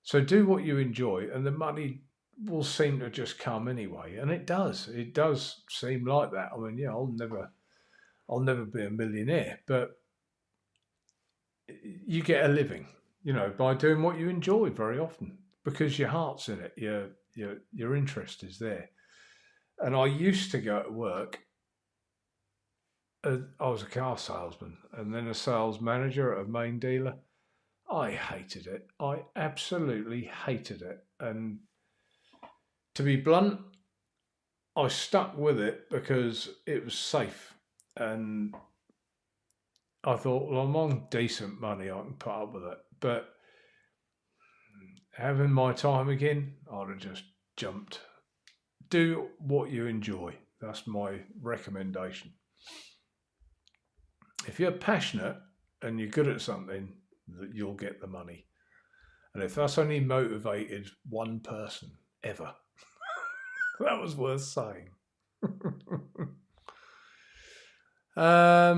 So do what you enjoy, and the money will seem to just come anyway. And it does. It does seem like that. I mean, yeah, I'll never be a millionaire, but you get a living. by doing what you enjoy very often because your heart's in it, your interest is there. And I used to go to work. I was a car salesman and then a sales manager at a main dealer. I hated it. I absolutely hated it. And to be blunt, I stuck with it because it was safe. And I thought, well, I'm on decent money, I can put up with it. But having my time again, I'd have just jumped. Do what you enjoy. That's my recommendation. If you're passionate and you're good at something, that you'll get the money. And if that's only motivated one person ever, that was worth saying. I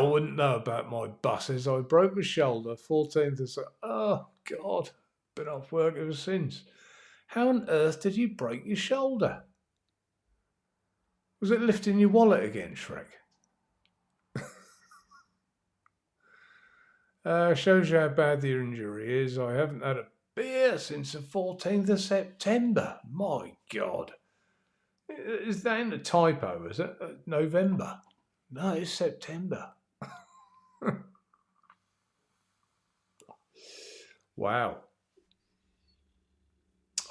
wouldn't know about my buses. I broke my shoulder 14th of September. Oh, God. Been off work ever since. How on earth did you break your shoulder? Was it lifting your wallet again, Shrek? Shows you how bad the injury is. I haven't had a beer since the 14th of September. My God. Is that in a typo, is it? November? No, it's September. Wow.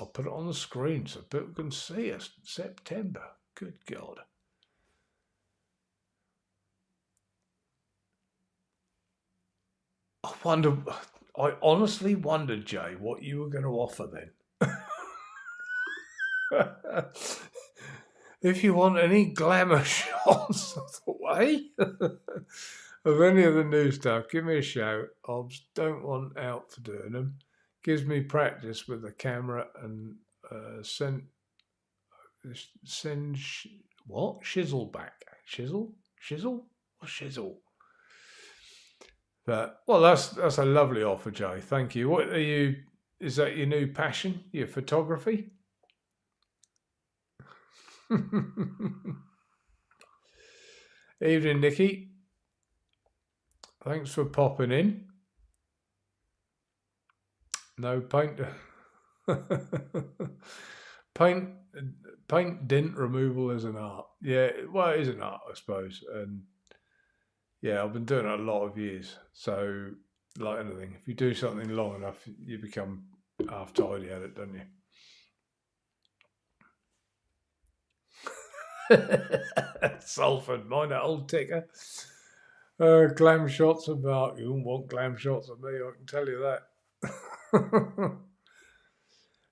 I'll put it on the screen so people can see us. September. Good God. I honestly wondered, Jay, what you were going to offer then. If you want any glamour shots of the way of any of the new stuff, give me a shout. I don't want out for doing them. Gives me practice with the camera and send what? Shizzle back. Shizzle? Or shizzle? But well, that's a lovely offer, Joe. Thank you. What are you? Is that your new passion? Your photography? Evening, Nikki. Thanks for popping in. No paint. paint dent removal is an art. Yeah, well, it is an art, I suppose. And yeah, I've been doing it a lot of years. So, like anything, if you do something long enough, you become half tidy at it, don't you? Salford, mind that old ticker. Glam shots of Mark. You won't want glam shots of me, I can tell you that.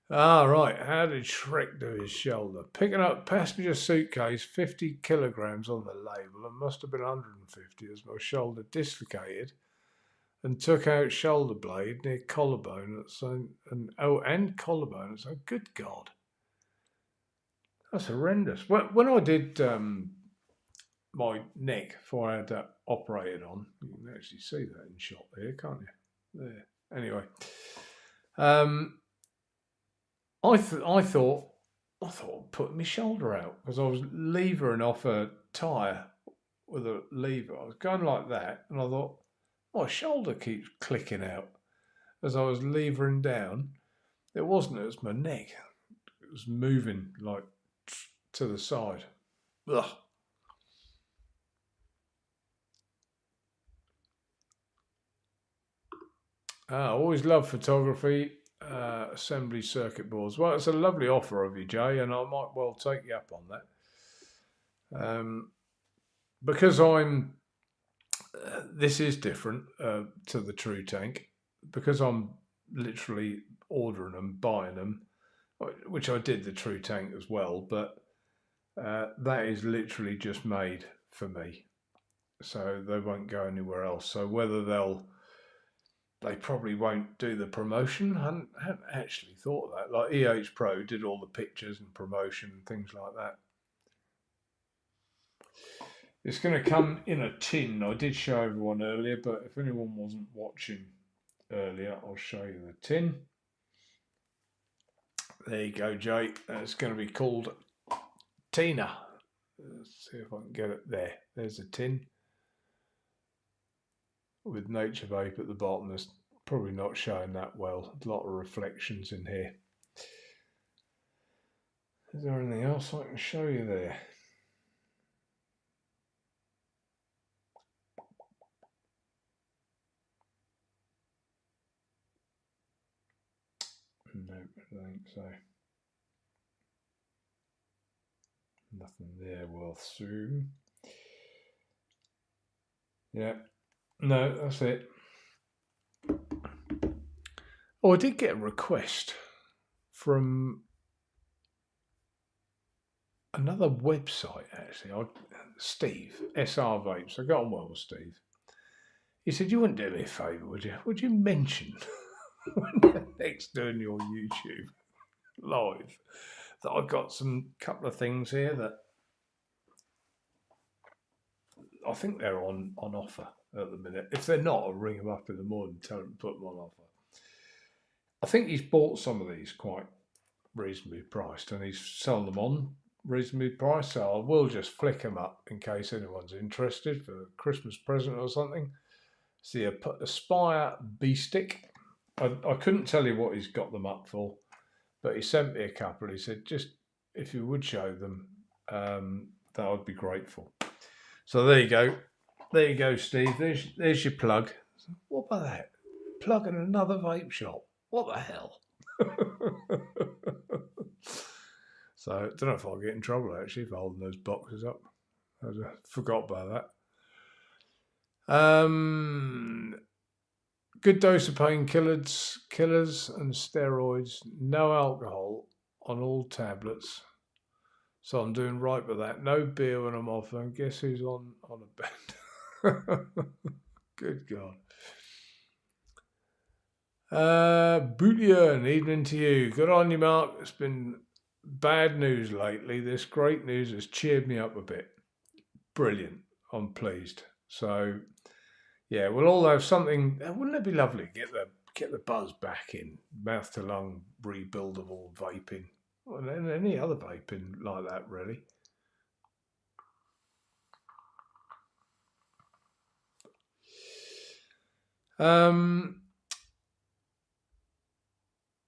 Right. How did Shrek do his shoulder? Picking up passenger suitcase, 50 kilograms on the label, and must have been 150 as my shoulder dislocated and took out shoulder blade near collarbone. And collarbone. So good God. That's horrendous. When I did my neck before I had that operated on, you can actually see that in shot there, can't you? There. Anyway. I thought I'd put my shoulder out because I was levering off a tyre with a lever. I was going like that, and I thought my shoulder keeps clicking out as I was levering down. It wasn't; it was my neck. It was moving like to the side. Ugh. I always love photography. Assembly circuit boards. Well, it's a lovely offer of you, Jay, and I might well take you up on that. Because this is different to the True Tank, because I'm literally ordering them, buying them, which I did the True Tank as well, but that is literally just made for me. So they won't go anywhere else. So whether they probably won't do the promotion. I hadn't actually thought of that. Like EH Pro did all the pictures and promotion and things like that. It's going to come in a tin. I did show everyone earlier, but if anyone wasn't watching earlier, I'll show you the tin. There you go, Jay. It's going to be called Tina. Let's see if I can get it there. There's a tin with Nature Vape at the bottom. There's probably not showing that well. A lot of reflections in here. Is there anything else I can show you there? No, I don't think so. Nothing there worth zoom. Yeah, no, that's it. Oh, I did get a request from another website, actually. Steve, SR Vapes. I got on well with Steve. He said, "You wouldn't do me a favour, would you? Would you mention when you're next doing your YouTube live that I've got some couple of things here that I think they're on offer at the minute. If they're not, I'll ring them up in the morning and tell them to put them on offer. I think he's bought some of these quite reasonably priced and he's selling them on reasonably priced. So I will just flick them up in case anyone's interested for a Christmas present or something. See a Aspire B-Stick. I couldn't tell you what he's got them up for, but he sent me a couple. He said, just if you would show them, that would be grateful. So there you go. There you go, Steve. There's your plug. What about that? Plugging another vape shop. What the hell? So I don't know if I'll get in trouble actually for holding those boxes up. I forgot about that. Good dose of painkillers, killers and steroids. No alcohol on all tablets. So I'm doing right with that. No beer when I'm off. And guess who's on a bed? Good God. Bootlian, evening to you. Good on you, Mark. It's been bad news lately. This great news has cheered me up a bit. Brilliant. I'm pleased. So, yeah, we'll all have something. Wouldn't it be lovely to get the buzz back in? Mouth to lung, rebuildable vaping. Well, any other vaping like that, really.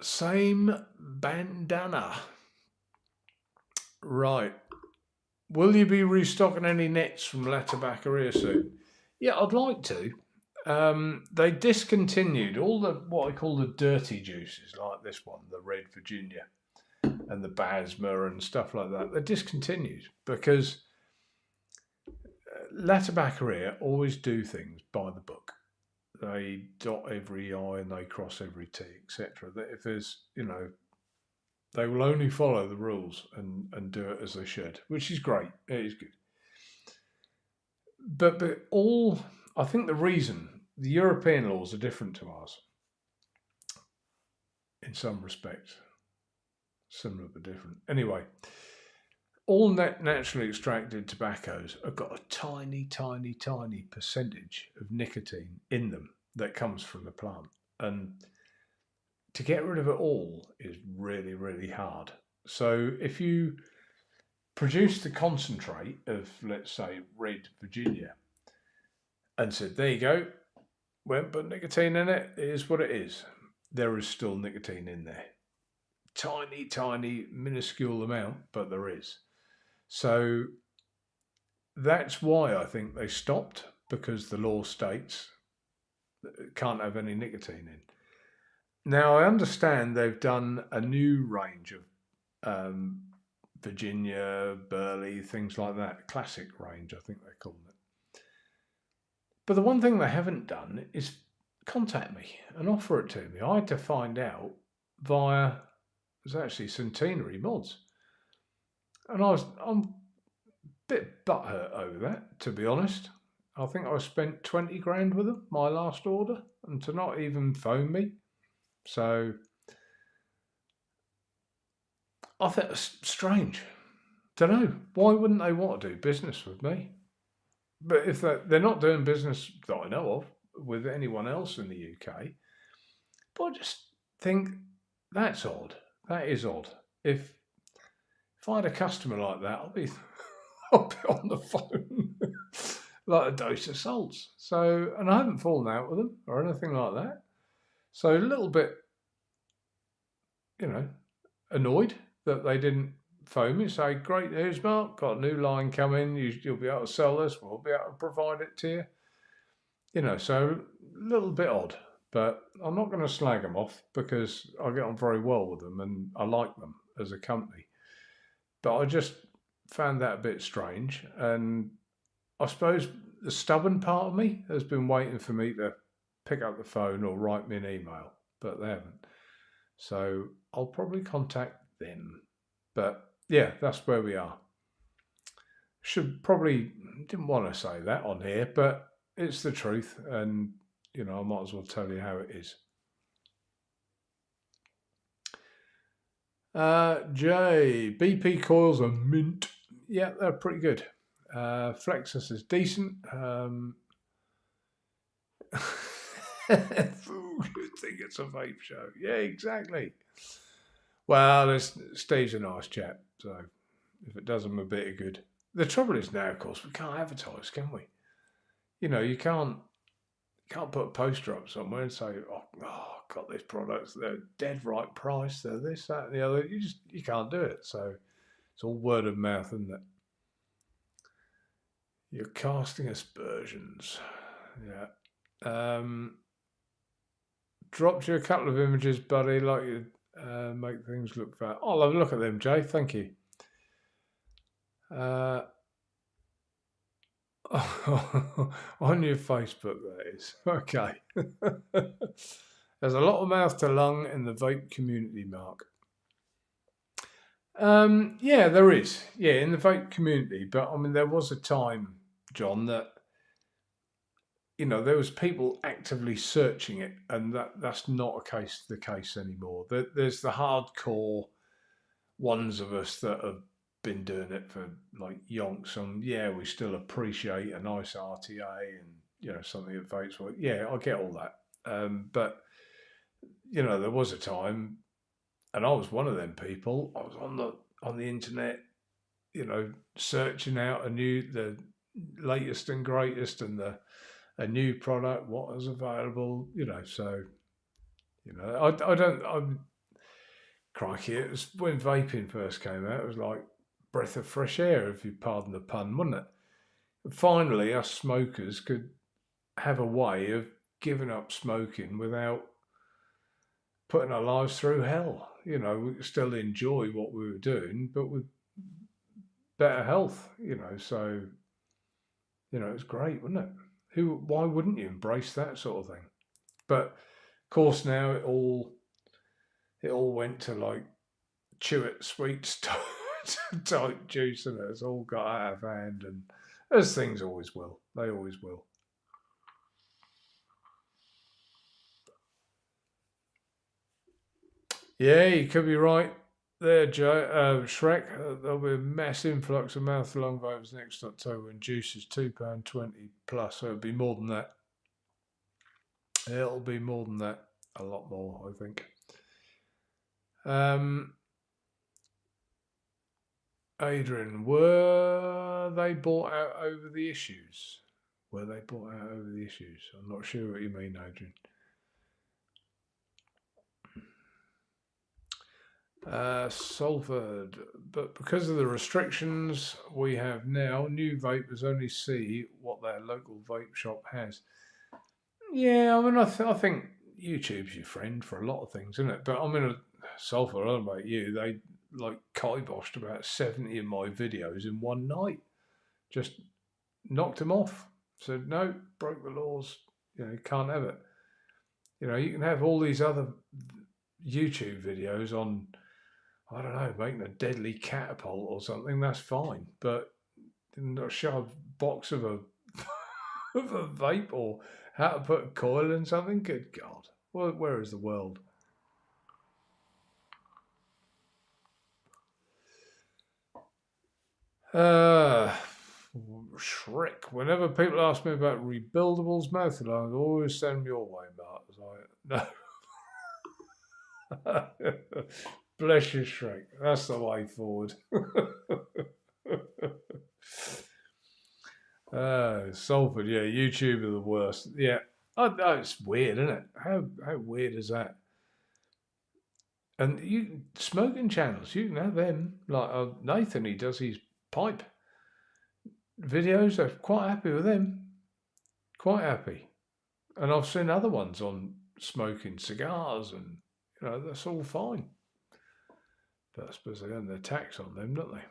Same bandana. Right. Will you be restocking any nets from La Tabaccaria soon? Yeah, I'd like to. They discontinued all the what I call the dirty juices, like this one, the Red Virginia, and the Basma and stuff like that. They're discontinued because La Tabaccaria always do things by the book. They dot every I and they cross every T, etc. That if there's, they will only follow the rules and do it as they should, which is great. It is good. But I think the reason the European laws are different to ours in some respects, similar but different. Anyway, all naturally extracted tobaccos have got a tiny, tiny, tiny percentage of nicotine in them that comes from the plant. And to get rid of it all is really, really hard. So if you produce the concentrate of, let's say, Red Virginia, and said, there you go, won't put nicotine in it, it is what it is. There is still nicotine in there. Tiny, tiny, minuscule amount, but there is. So that's why I think they stopped, because the law states it can't have any nicotine in. Now, I understand they've done a new range of Virginia, Burley, things like that. Classic range, I think they call it. But the one thing they haven't done is contact me and offer it to me. I had to find out via, it was actually Centenary Mods. And I'm a bit butthurt over that, to be honest. I think I spent 20 grand with them, my last order, and to not even phone me. So I thought it was strange. Don't know. Why wouldn't they want to do business with me? But if they're not doing business that I know of with anyone else in the UK, but I just think that's odd. That is odd. If I had a customer like that, I'll be on the phone like a dose of salts. So, and I haven't fallen out with them or anything like that. So a little bit, annoyed that they didn't phone me and say, great news, Mark, got a new line coming, you'll be able to sell this, we'll be able to provide it to you. So a little bit odd, but I'm not going to slag them off because I get on very well with them and I like them as a company. But I just found that a bit strange. And I suppose the stubborn part of me has been waiting for me to pick up the phone or write me an email, but they haven't. So I'll probably contact them. But yeah, that's where we are. Didn't want to say that on here, but it's the truth. And, I might as well tell you how it is. Jay, BP coils are mint. Yeah, they're pretty good. Flexus is decent. I think it's a vape show. Yeah, exactly. Well, Steve's a nice chap, so if it does him a bit of good. The trouble is now, of course, we can't advertise, can we? You can't put a poster up somewhere and say, oh, I've got this product, they're dead right price, they're this, that, and the other. You can't do it. So it's all word of mouth, isn't it? You're casting aspersions. Yeah. Dropped you a couple of images, buddy, like you make things look fat. I'll have a look at them, Jay. Thank you. On your Facebook, that is. Okay. There's a lot of mouth to lung in the vape community, Mark. Yeah, there is. Yeah, in the vape community. But, there was a time, John, that, there was people actively searching it, and that's not the case anymore. There's the hardcore ones of us that have been doing it for like yonks, and yeah, we still appreciate a nice RTA and something that vapes well. Yeah, I get all that. But there was a time, and I was one of them people. I was on the internet, searching out the latest and greatest and a new product, what was available, so I'm crikey, it was when vaping first came out, it was like breath of fresh air, if you pardon the pun, wasn't it? Finally, us smokers could have a way of giving up smoking without putting our lives through hell. We could still enjoy what we were doing, but with better health, so it's great, wasn't it? Why wouldn't you embrace that sort of thing? But of course now it all went to like chew it sweets type juice, and it's all got out of hand, and as things always will. They always will. Yeah, you could be right there, Joe. Shrek, there'll be a mass influx of mouth to lung vapes next October, and juice is £2.20 plus, so it'll be more than that. It'll be more than that, a lot more, I think. Adrian, were they bought out over the issues? I'm not sure what you mean, Adrian. Salford, but because of the restrictions we have now, new vapers only see what their local vape shop has. Yeah, I think YouTube's your friend for a lot of things, isn't it? But Salford, I don't know about you, they like kiboshed about 70 of my videos in one night. Just knocked them off. Said, no, broke the laws. Can't have it. You can have all these other YouTube videos on, I don't know, making a deadly catapult or something. That's fine. But not show a box of a of a vape or how to put a coil in something. Good God. Where is the world? Shrek. Whenever people ask me about rebuildables, mouth alarms, always send them your way, Mark. No. Bless you, Shrek. That's the way forward. Salford, yeah, YouTube are the worst. Yeah, Oh, no, it's weird, isn't it? How weird is that? And you smoking channels, you can have them. Like Nathan, he does his pipe videos. I'm quite happy with them. Quite happy. And I've seen other ones on smoking cigars, and that's all fine. But I suppose they earn their tax on them, don't they?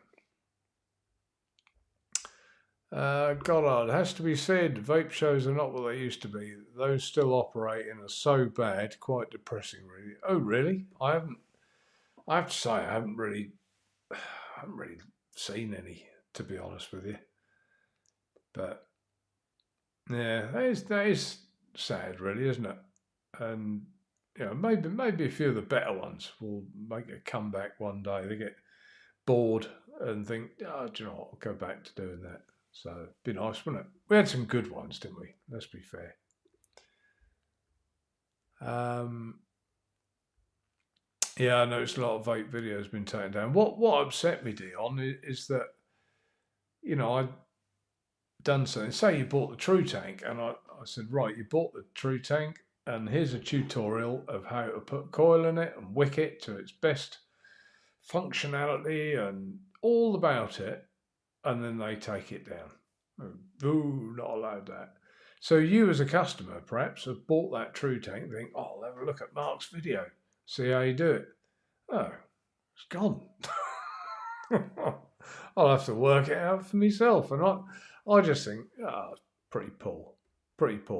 Goddard, has to be said, vape shows are not what they used to be. Those still operating are so bad, quite depressing, really. Oh, really? I have to say, I haven't really seen any, to be honest with you. But yeah, that is sad, really, isn't it? And maybe a few of the better ones will make a comeback one day. They get bored and think, oh, do you know what? I'll go back to doing that. So it'd be nice, wouldn't it? We had some good ones, didn't we? Let's be fair. Yeah, I noticed a lot of vape videos been taken down. What upset me, Dion, is that I'd done something. Say you bought the True Tank, and I said, right, you bought the True Tank, and here's a tutorial of how to put coil in it and wick it to its best functionality and all about it, and then they take it down. Ooh, not allowed that. So you as a customer perhaps have bought that True Tank and think, oh, I'll have a look at Mark's video, see how you do it. Oh, it's gone. I'll have to work it out for myself. And I just think, it's pretty poor.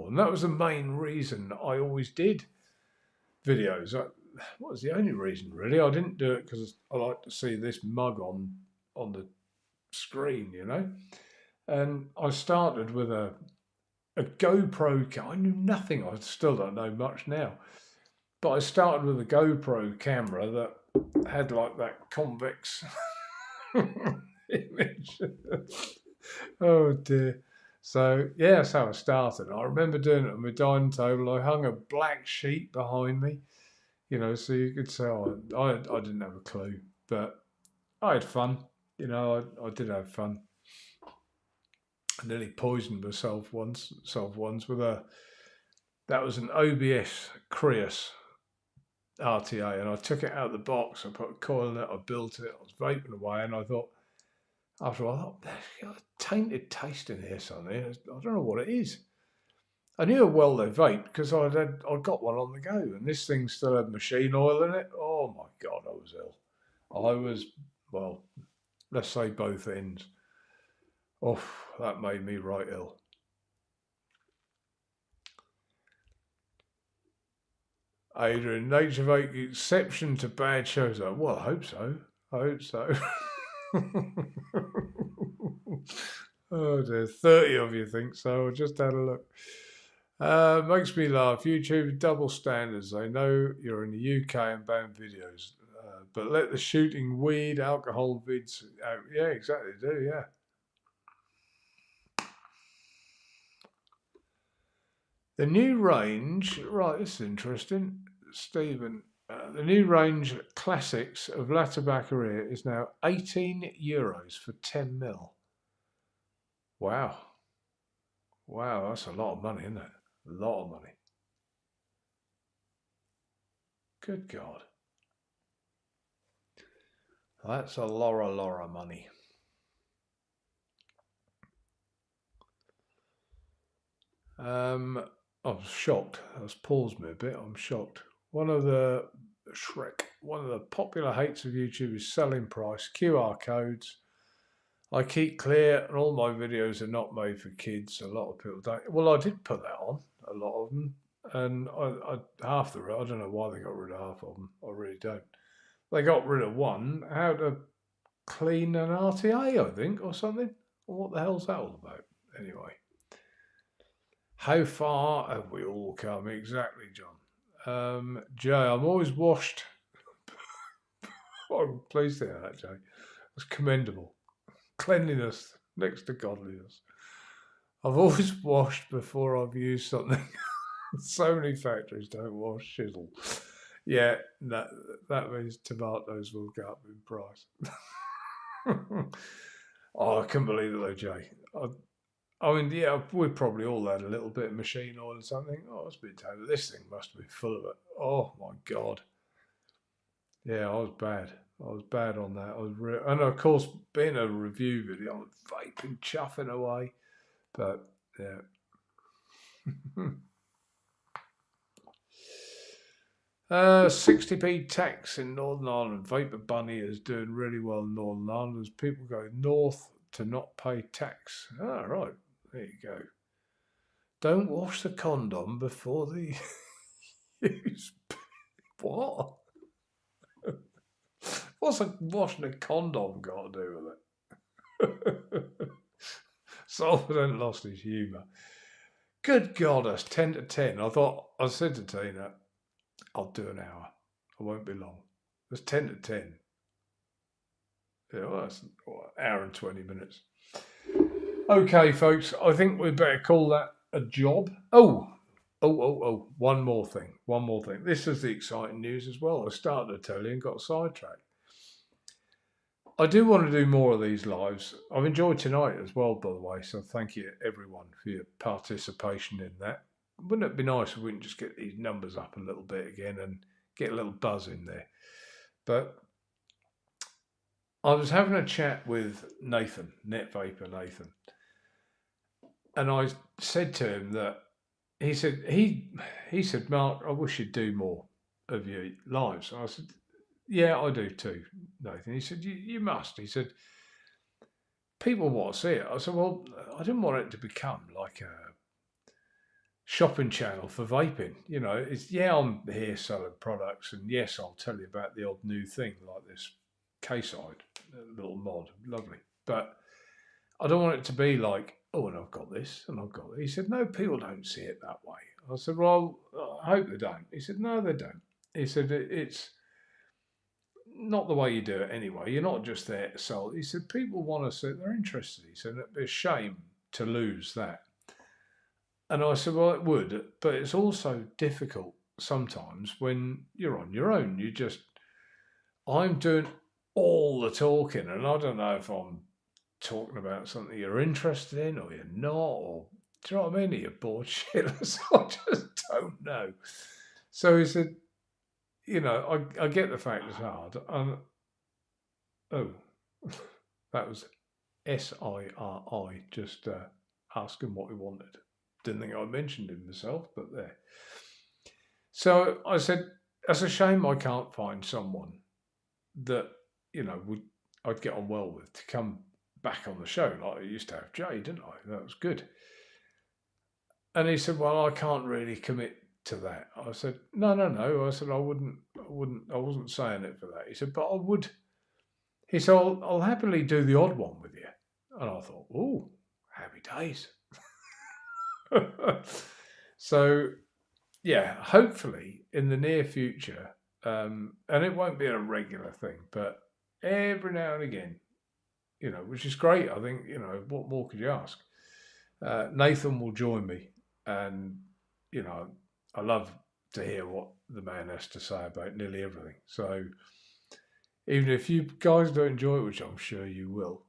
And that was the main reason I always did videos. That was the only reason, really. I didn't do it because I like to see this mug on the screen, And I started with a GoPro. I knew nothing. I still don't know much now. But I started with a GoPro camera that had like that convex image. Oh dear. So yeah, that's how I started. I remember doing it on my dining table. I hung a black sheet behind me, so you could tell I didn't have a clue, but I had fun. I did have fun. I nearly poisoned myself once with that was an OBS Creus RTA, and I took it out of the box. I put a coil in it. I built it. I was vaping away, and I thought, after a while, there's got a tainted taste in here, something. I don't know what it is. I knew how well they vaped because I got one on the go, and this thing still had machine oil in it. Oh my God, I was ill. I was, well, let's say both ends. Oh, that made me right ill. Adrian, Nature Vape exception to bad shows. Well, I hope so. Oh dear, 30 of you think so. I just had a look. Makes me laugh. YouTube double standards. They know you're in the UK and ban videos, but let the shooting weed, alcohol vids out. Yeah, exactly. Do yeah. The new range, right? This is interesting, Stephen. The new range classics of La Tabaccaria is now €18 for 10 mil. Wow. Wow, that's a lot of money, isn't it? A lot of money. Good God. That's a lot of money. I was shocked. That's paused me a bit. I'm shocked. One of the popular hates of YouTube is selling price, QR codes. I keep clear, and all my videos are not made for kids. A lot of people don't. Well, I did put that on, a lot of them, and I don't know why they got rid of half of them. I really don't. They got rid of one, how to clean an RTA, I think, or something. What the hell's that all about? Anyway. How far have we all come? Exactly, John. Jay, I'm always washed. I'm pleased to hear that, Jay. That's commendable. Cleanliness next to godliness. I've always washed before I've used something. So many factories don't wash shizzle. Yeah, that means tomatoes will go up in price. Oh, I couldn't believe it though, Jay. I mean, yeah, we probably all had a little bit of machine oil or something. Oh, it's been told this thing must be full of it. Oh my God. Yeah, I was bad. I was bad on that. And of course, being a review video, I was vaping, chuffing away. But yeah. 60p tax in Northern Ireland. Vapor Bunny is doing really well in Northern Ireland as people go north to not pay tax. Ah, right. There you go. Don't wash the condom before the use. What? What's washing a condom got to do with it? Solomon lost his humour. Good God, that's 10 to 10. I said to Tina, I'll do an hour. I won't be long. It's 10 to 10. Yeah, well, that's an hour and 20 minutes. Okay, folks, I think we better call that a job. Oh, one more thing. This is the exciting news as well. I started to tell you and got sidetracked. I do want to do more of these lives. I've enjoyed tonight as well, by the way, so thank you everyone for your participation in that. Wouldn't it be nice if we can just get these numbers up a little bit again and get a little buzz in there? But I was having a chat with Nathan, Net Vapor Nathan, and I said to him that he said, Mark, I wish you'd do more of your lives. I said, yeah, I do too, Nathan. He said, you must. He said, people want to see it. I said, well, I didn't want it to become like a shopping channel for vaping. You know, I'm here selling products, and yes, I'll tell you about the odd new thing like this K-side little mod, lovely. But I don't want it to be like, oh, and I've got this, and I've got it. He said, no, people don't see it that way. I said, well, I hope they don't. He said, no, they don't. He said, it's not the way you do it anyway. You're not just there to sell. He said, people want to see it, they're interested. He said, it'd be a shame to lose that. And I said, well, it would, but it's also difficult sometimes when you're on your own. I'm doing all the talking, and I don't know if I'm talking about something you're interested in or you're not, or do you know what I mean? Are you bored shitless? I just don't know. So he said, you know, I get the fact it's hard. That was SIRI, just asking what he wanted. Didn't think I mentioned him myself, but there. So I said, that's a shame I can't find someone that, you know, I'd get on well with to come back on the show. Like I used to have Jay, didn't I? That was good. And he said, well, I can't really commit to that. I said, no. I said, I wasn't saying it for that. He said, but I would. He said, I'll happily do the odd one with you. And I thought, oh, happy days. So, yeah, hopefully in the near future, and it won't be a regular thing, but every now and again, you know, which is great. I think, you know, what more could you ask? Nathan will join me, and, you know, I love to hear what the man has to say about nearly everything. So even if you guys don't enjoy it, which I'm sure you will,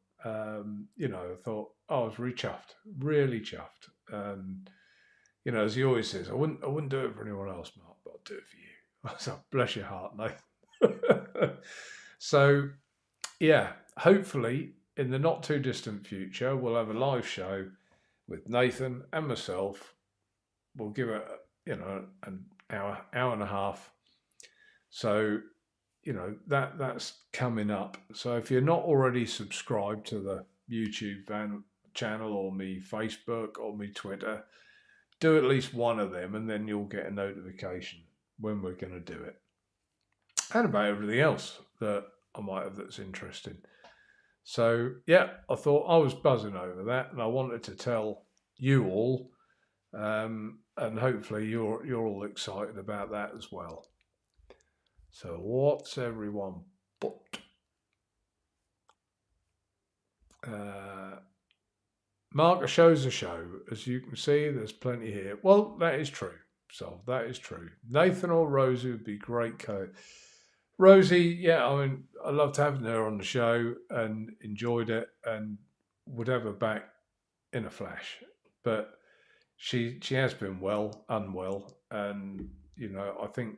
you know, I thought, I was really chuffed. And, you know, as he always says, I wouldn't do it for anyone else, Mark, but I'll do it for you. So bless your heart, Nathan. So, yeah, hopefully in the not too distant future, we'll have a live show with Nathan and myself. We'll give it, you know, an hour and a half. So, you know, that's coming up. So if you're not already subscribed to the YouTube channel or me Facebook or me Twitter, do at least one of them, and then you'll get a notification when we're going to do it. And about everything else that I might have that's interesting. So, yeah, I thought I was buzzing over that, and I wanted to tell you all, and hopefully you're all excited about that as well. So what's everyone but? Mark, a show's a show. As you can see, there's plenty here. Well, that is true. So that is true. Nathan or Rosie would be great. Rosie, yeah, I mean, I loved having her on the show and enjoyed it, and would have her back in a flash. But she has been unwell, and I think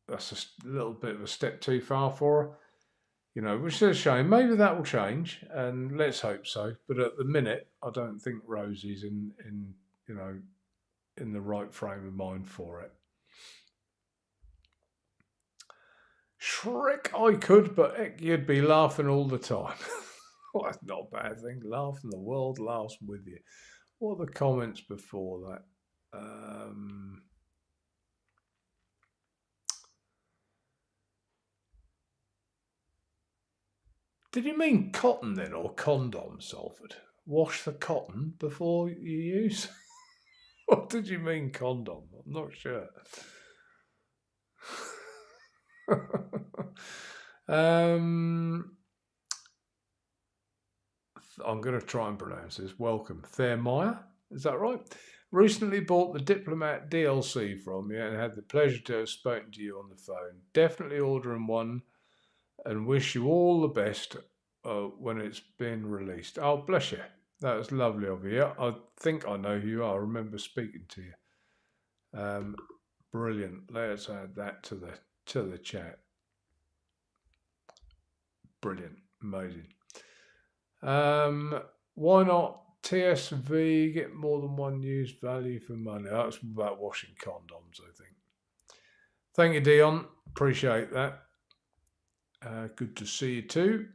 that's a little bit of a step too far for her. Which is a shame. Maybe that will change, and let's hope so. But at the minute, I don't think Rosie's in the right frame of mind for it. Shrek, I could, but you'd be laughing all the time. Well, that's not a bad thing. Laughing, the world laughs with you. What are the comments before that? Did you mean cotton then, or condom, Salford? Wash the cotton before you use? What did you mean condom? I'm not sure. I'm going to try and pronounce this. Welcome. Thermaya, is that right? Recently bought the Diplomat DLC from you and had the pleasure to have spoken to you on the phone. Definitely ordering one and wish you all the best when it's been released. Oh, bless you. That was lovely of you. I think I know who you are. I remember speaking to you. Brilliant. Let's add that to the chat. Brilliant. Amazing. Why not TSV get more than one use value for money? That's about washing condoms, I think. Thank you, Dion. Appreciate that. Good to see you too.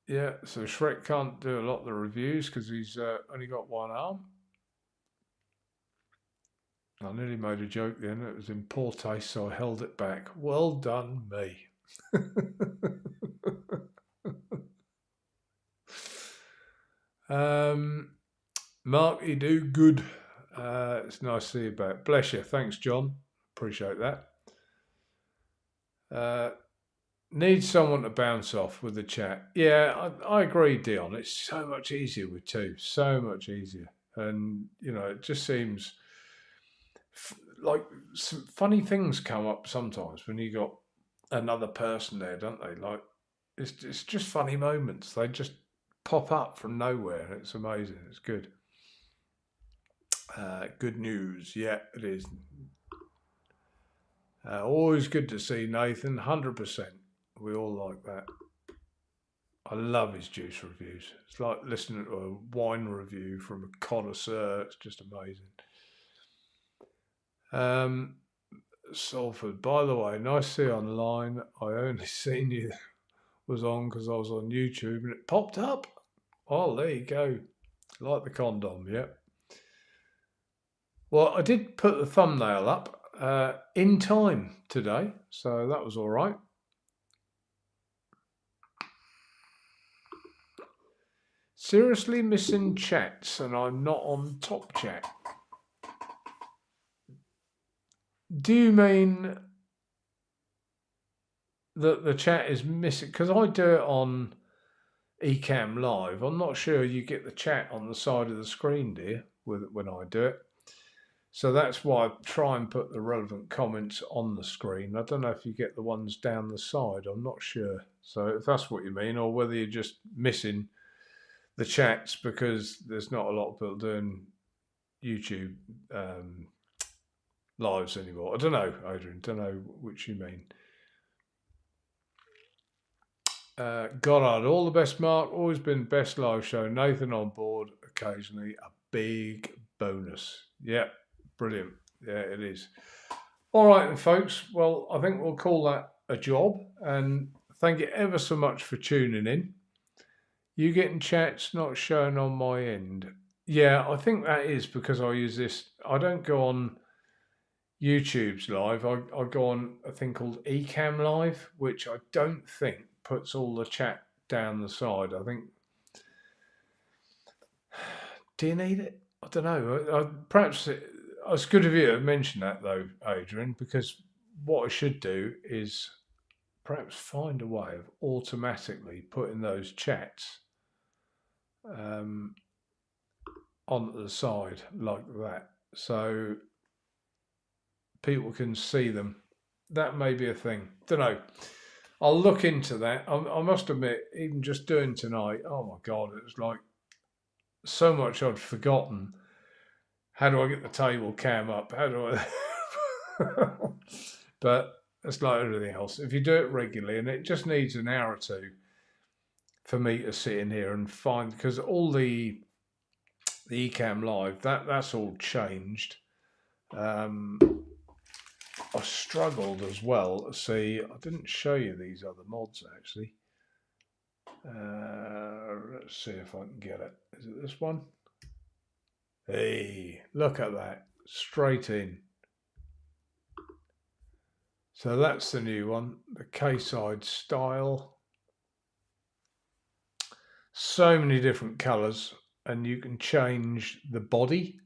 Yeah, so Shrek can't do a lot of the reviews because he's only got one arm. I nearly made a joke then. It was in poor taste, so I held it back. Well done, me. Mark, you do good. It's nice to see you back. Bless you. Thanks, John. Appreciate that. Need someone to bounce off with the chat. Yeah, I agree, Dion. It's so much easier with two. So much easier. And, it just seems like some funny things come up sometimes when you got another person there, don't they? Like, it's just funny moments. They just pop up from nowhere. It's amazing. It's good. Good news. Yeah, it is. Always good to see Nathan. 100%. We all like that. I love his juice reviews. It's like listening to a wine review from a connoisseur. It's just amazing. Salford, by the way, nice to see you online. I only seen you was on because I was on YouTube and it popped up. Oh, there you go. Like the condom, yeah. Well, I did put the thumbnail up in time today, so that was all right. Seriously missing chats and I'm not on top chat. Do you mean that the chat is missing? Because I do it on Ecamm Live. I'm not sure you get the chat on the side of the screen, dear, when I do it. So that's why I try and put the relevant comments on the screen. I don't know if you get the ones down the side. I'm not sure. So if that's what you mean, or whether you're just missing the chats because there's not a lot of people doing YouTube lives anymore. I don't know, Adrian. Don't know which you mean. Goddard, all the best, Mark. Always been best live show. Nathan on board, occasionally a big bonus. Yeah, brilliant. Yeah, it is. All right, then, folks. Well, I think we'll call that a job. And thank you ever so much for tuning in. You getting chats not showing on my end? Yeah, I think that is because I use this. I don't go on YouTube's live. I go on a thing called Ecamm Live, which I don't think puts all the chat down the side. I think. Do you need it? I don't know. Perhaps it's good of you to mention that though, Adrian, because what I should do is perhaps find a way of automatically putting those chats onto the side like that, so people can see them that may be a thing. Don't know. I'll look into that. I must admit, even just doing tonight, oh my God, it was like so much I'd forgotten. How do I get the table cam up? How do I? But it's like everything else. If you do it regularly, and it just needs an hour or two for me to sit in here and find, because all the Ecamm Live, that's all changed. I struggled as well to see. I didn't show you these other mods actually. Let's see if I can get it. Is it this one? Hey, look at that. Straight in. So that's the new one, the K-side style. So many different colours, and you can change the body.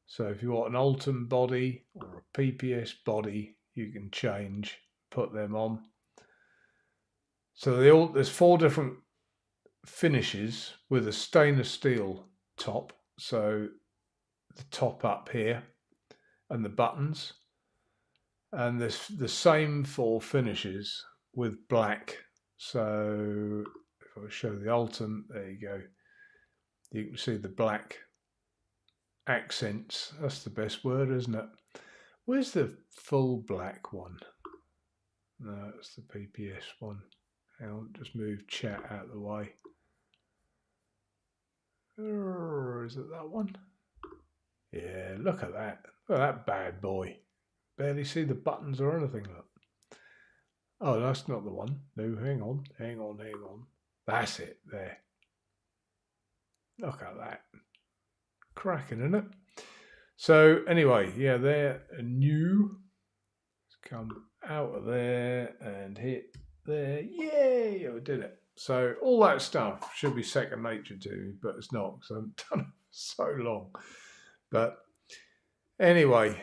So if you want an Ultim body or a PPS body, you can change, put them on. So there's 4 different finishes with a stainless steel top. So the top up here and the buttons. And there's the same 4 finishes with black. So if I show the Ultim, there you go. You can see the black accents. That's the best word, isn't it? Where's the full black one? No, it's the PPS one. Hang on, just move chat out of the way. Is it that one? Yeah, look at that. Look at that bad boy. Barely see the buttons or anything. Look. Oh, that's not the one. No, hang on. That's it, there. Look at that. Cracking, isn't it? So anyway, yeah, they're new. Let's come out of there and hit there. Yay! I did it. So all that stuff should be second nature to me, but it's not because I haven't done it for so long. But anyway,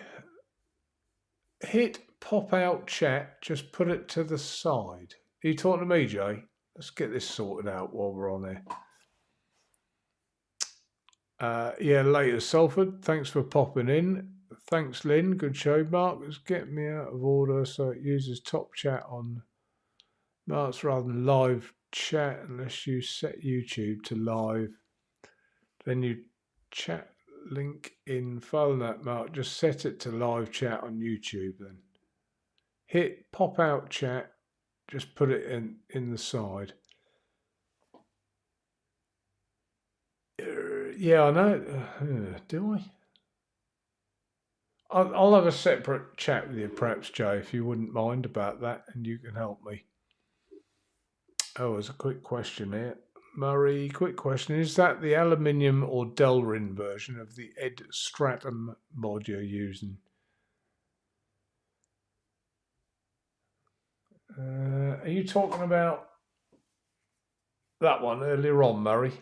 hit pop out chat, just put it to the side. Are you talking to me, Jay? Let's get this sorted out while we're on there. Yeah, later, Salford. Thanks for popping in. Thanks, Lynn. Good show, Mark. It's getting me out of order, so it uses top chat on Mark's rather than live chat unless you set YouTube to live. Then you chat link in file that, Mark. Just set it to live chat on YouTube then. Hit pop out chat. Just put it in the side. Yeah, I know. Do I? I'll have a separate chat with you, perhaps, Jay, if you wouldn't mind about that, and you can help me. Oh, there's a quick question here. Murray, quick question. Is that the aluminium or Delrin version of the Ed Stratum mod you're using? Are you talking about that one earlier on, Murray?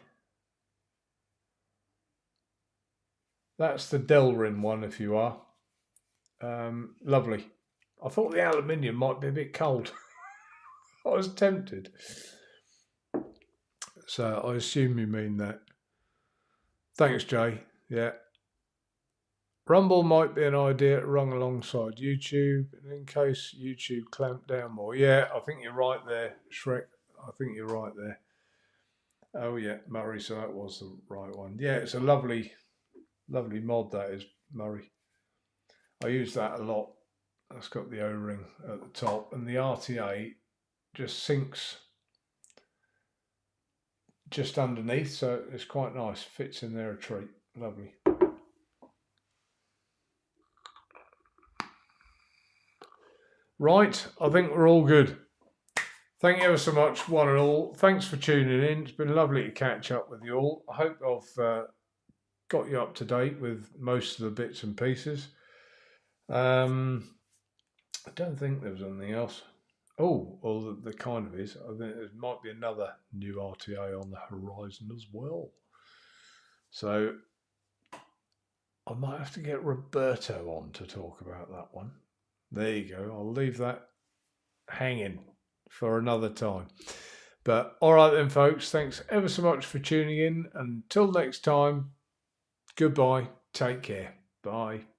That's the Delrin one, if you are. Lovely. I thought the aluminium might be a bit cold. I was tempted. So I assume you mean that. Thanks, Jay. Yeah. Rumble might be an idea to run alongside YouTube in case YouTube clamped down more. Yeah, I think you're right there, Shrek. I think you're right there. Oh yeah, Murray, so that was the right one. Yeah, it's a lovely mod, that is, Murray. I use that a lot. That's got the O-ring at the top, and the RTA just sinks just underneath, so it's quite nice. Fits in there a treat. Lovely. Right, I think we're all good. Thank you ever so much, one and all. Thanks for tuning in. It's been lovely to catch up with you all. I hope I've got you up to date with most of the bits and pieces. I don't think there was anything else. Oh, well, there kind of is. I think there might be another new RTA on the horizon as well. So I might have to get Roberto on to talk about that one. There you go. I'll leave that hanging for another time. But all right then, folks. Thanks ever so much for tuning in. Until next time, goodbye. Take care. Bye.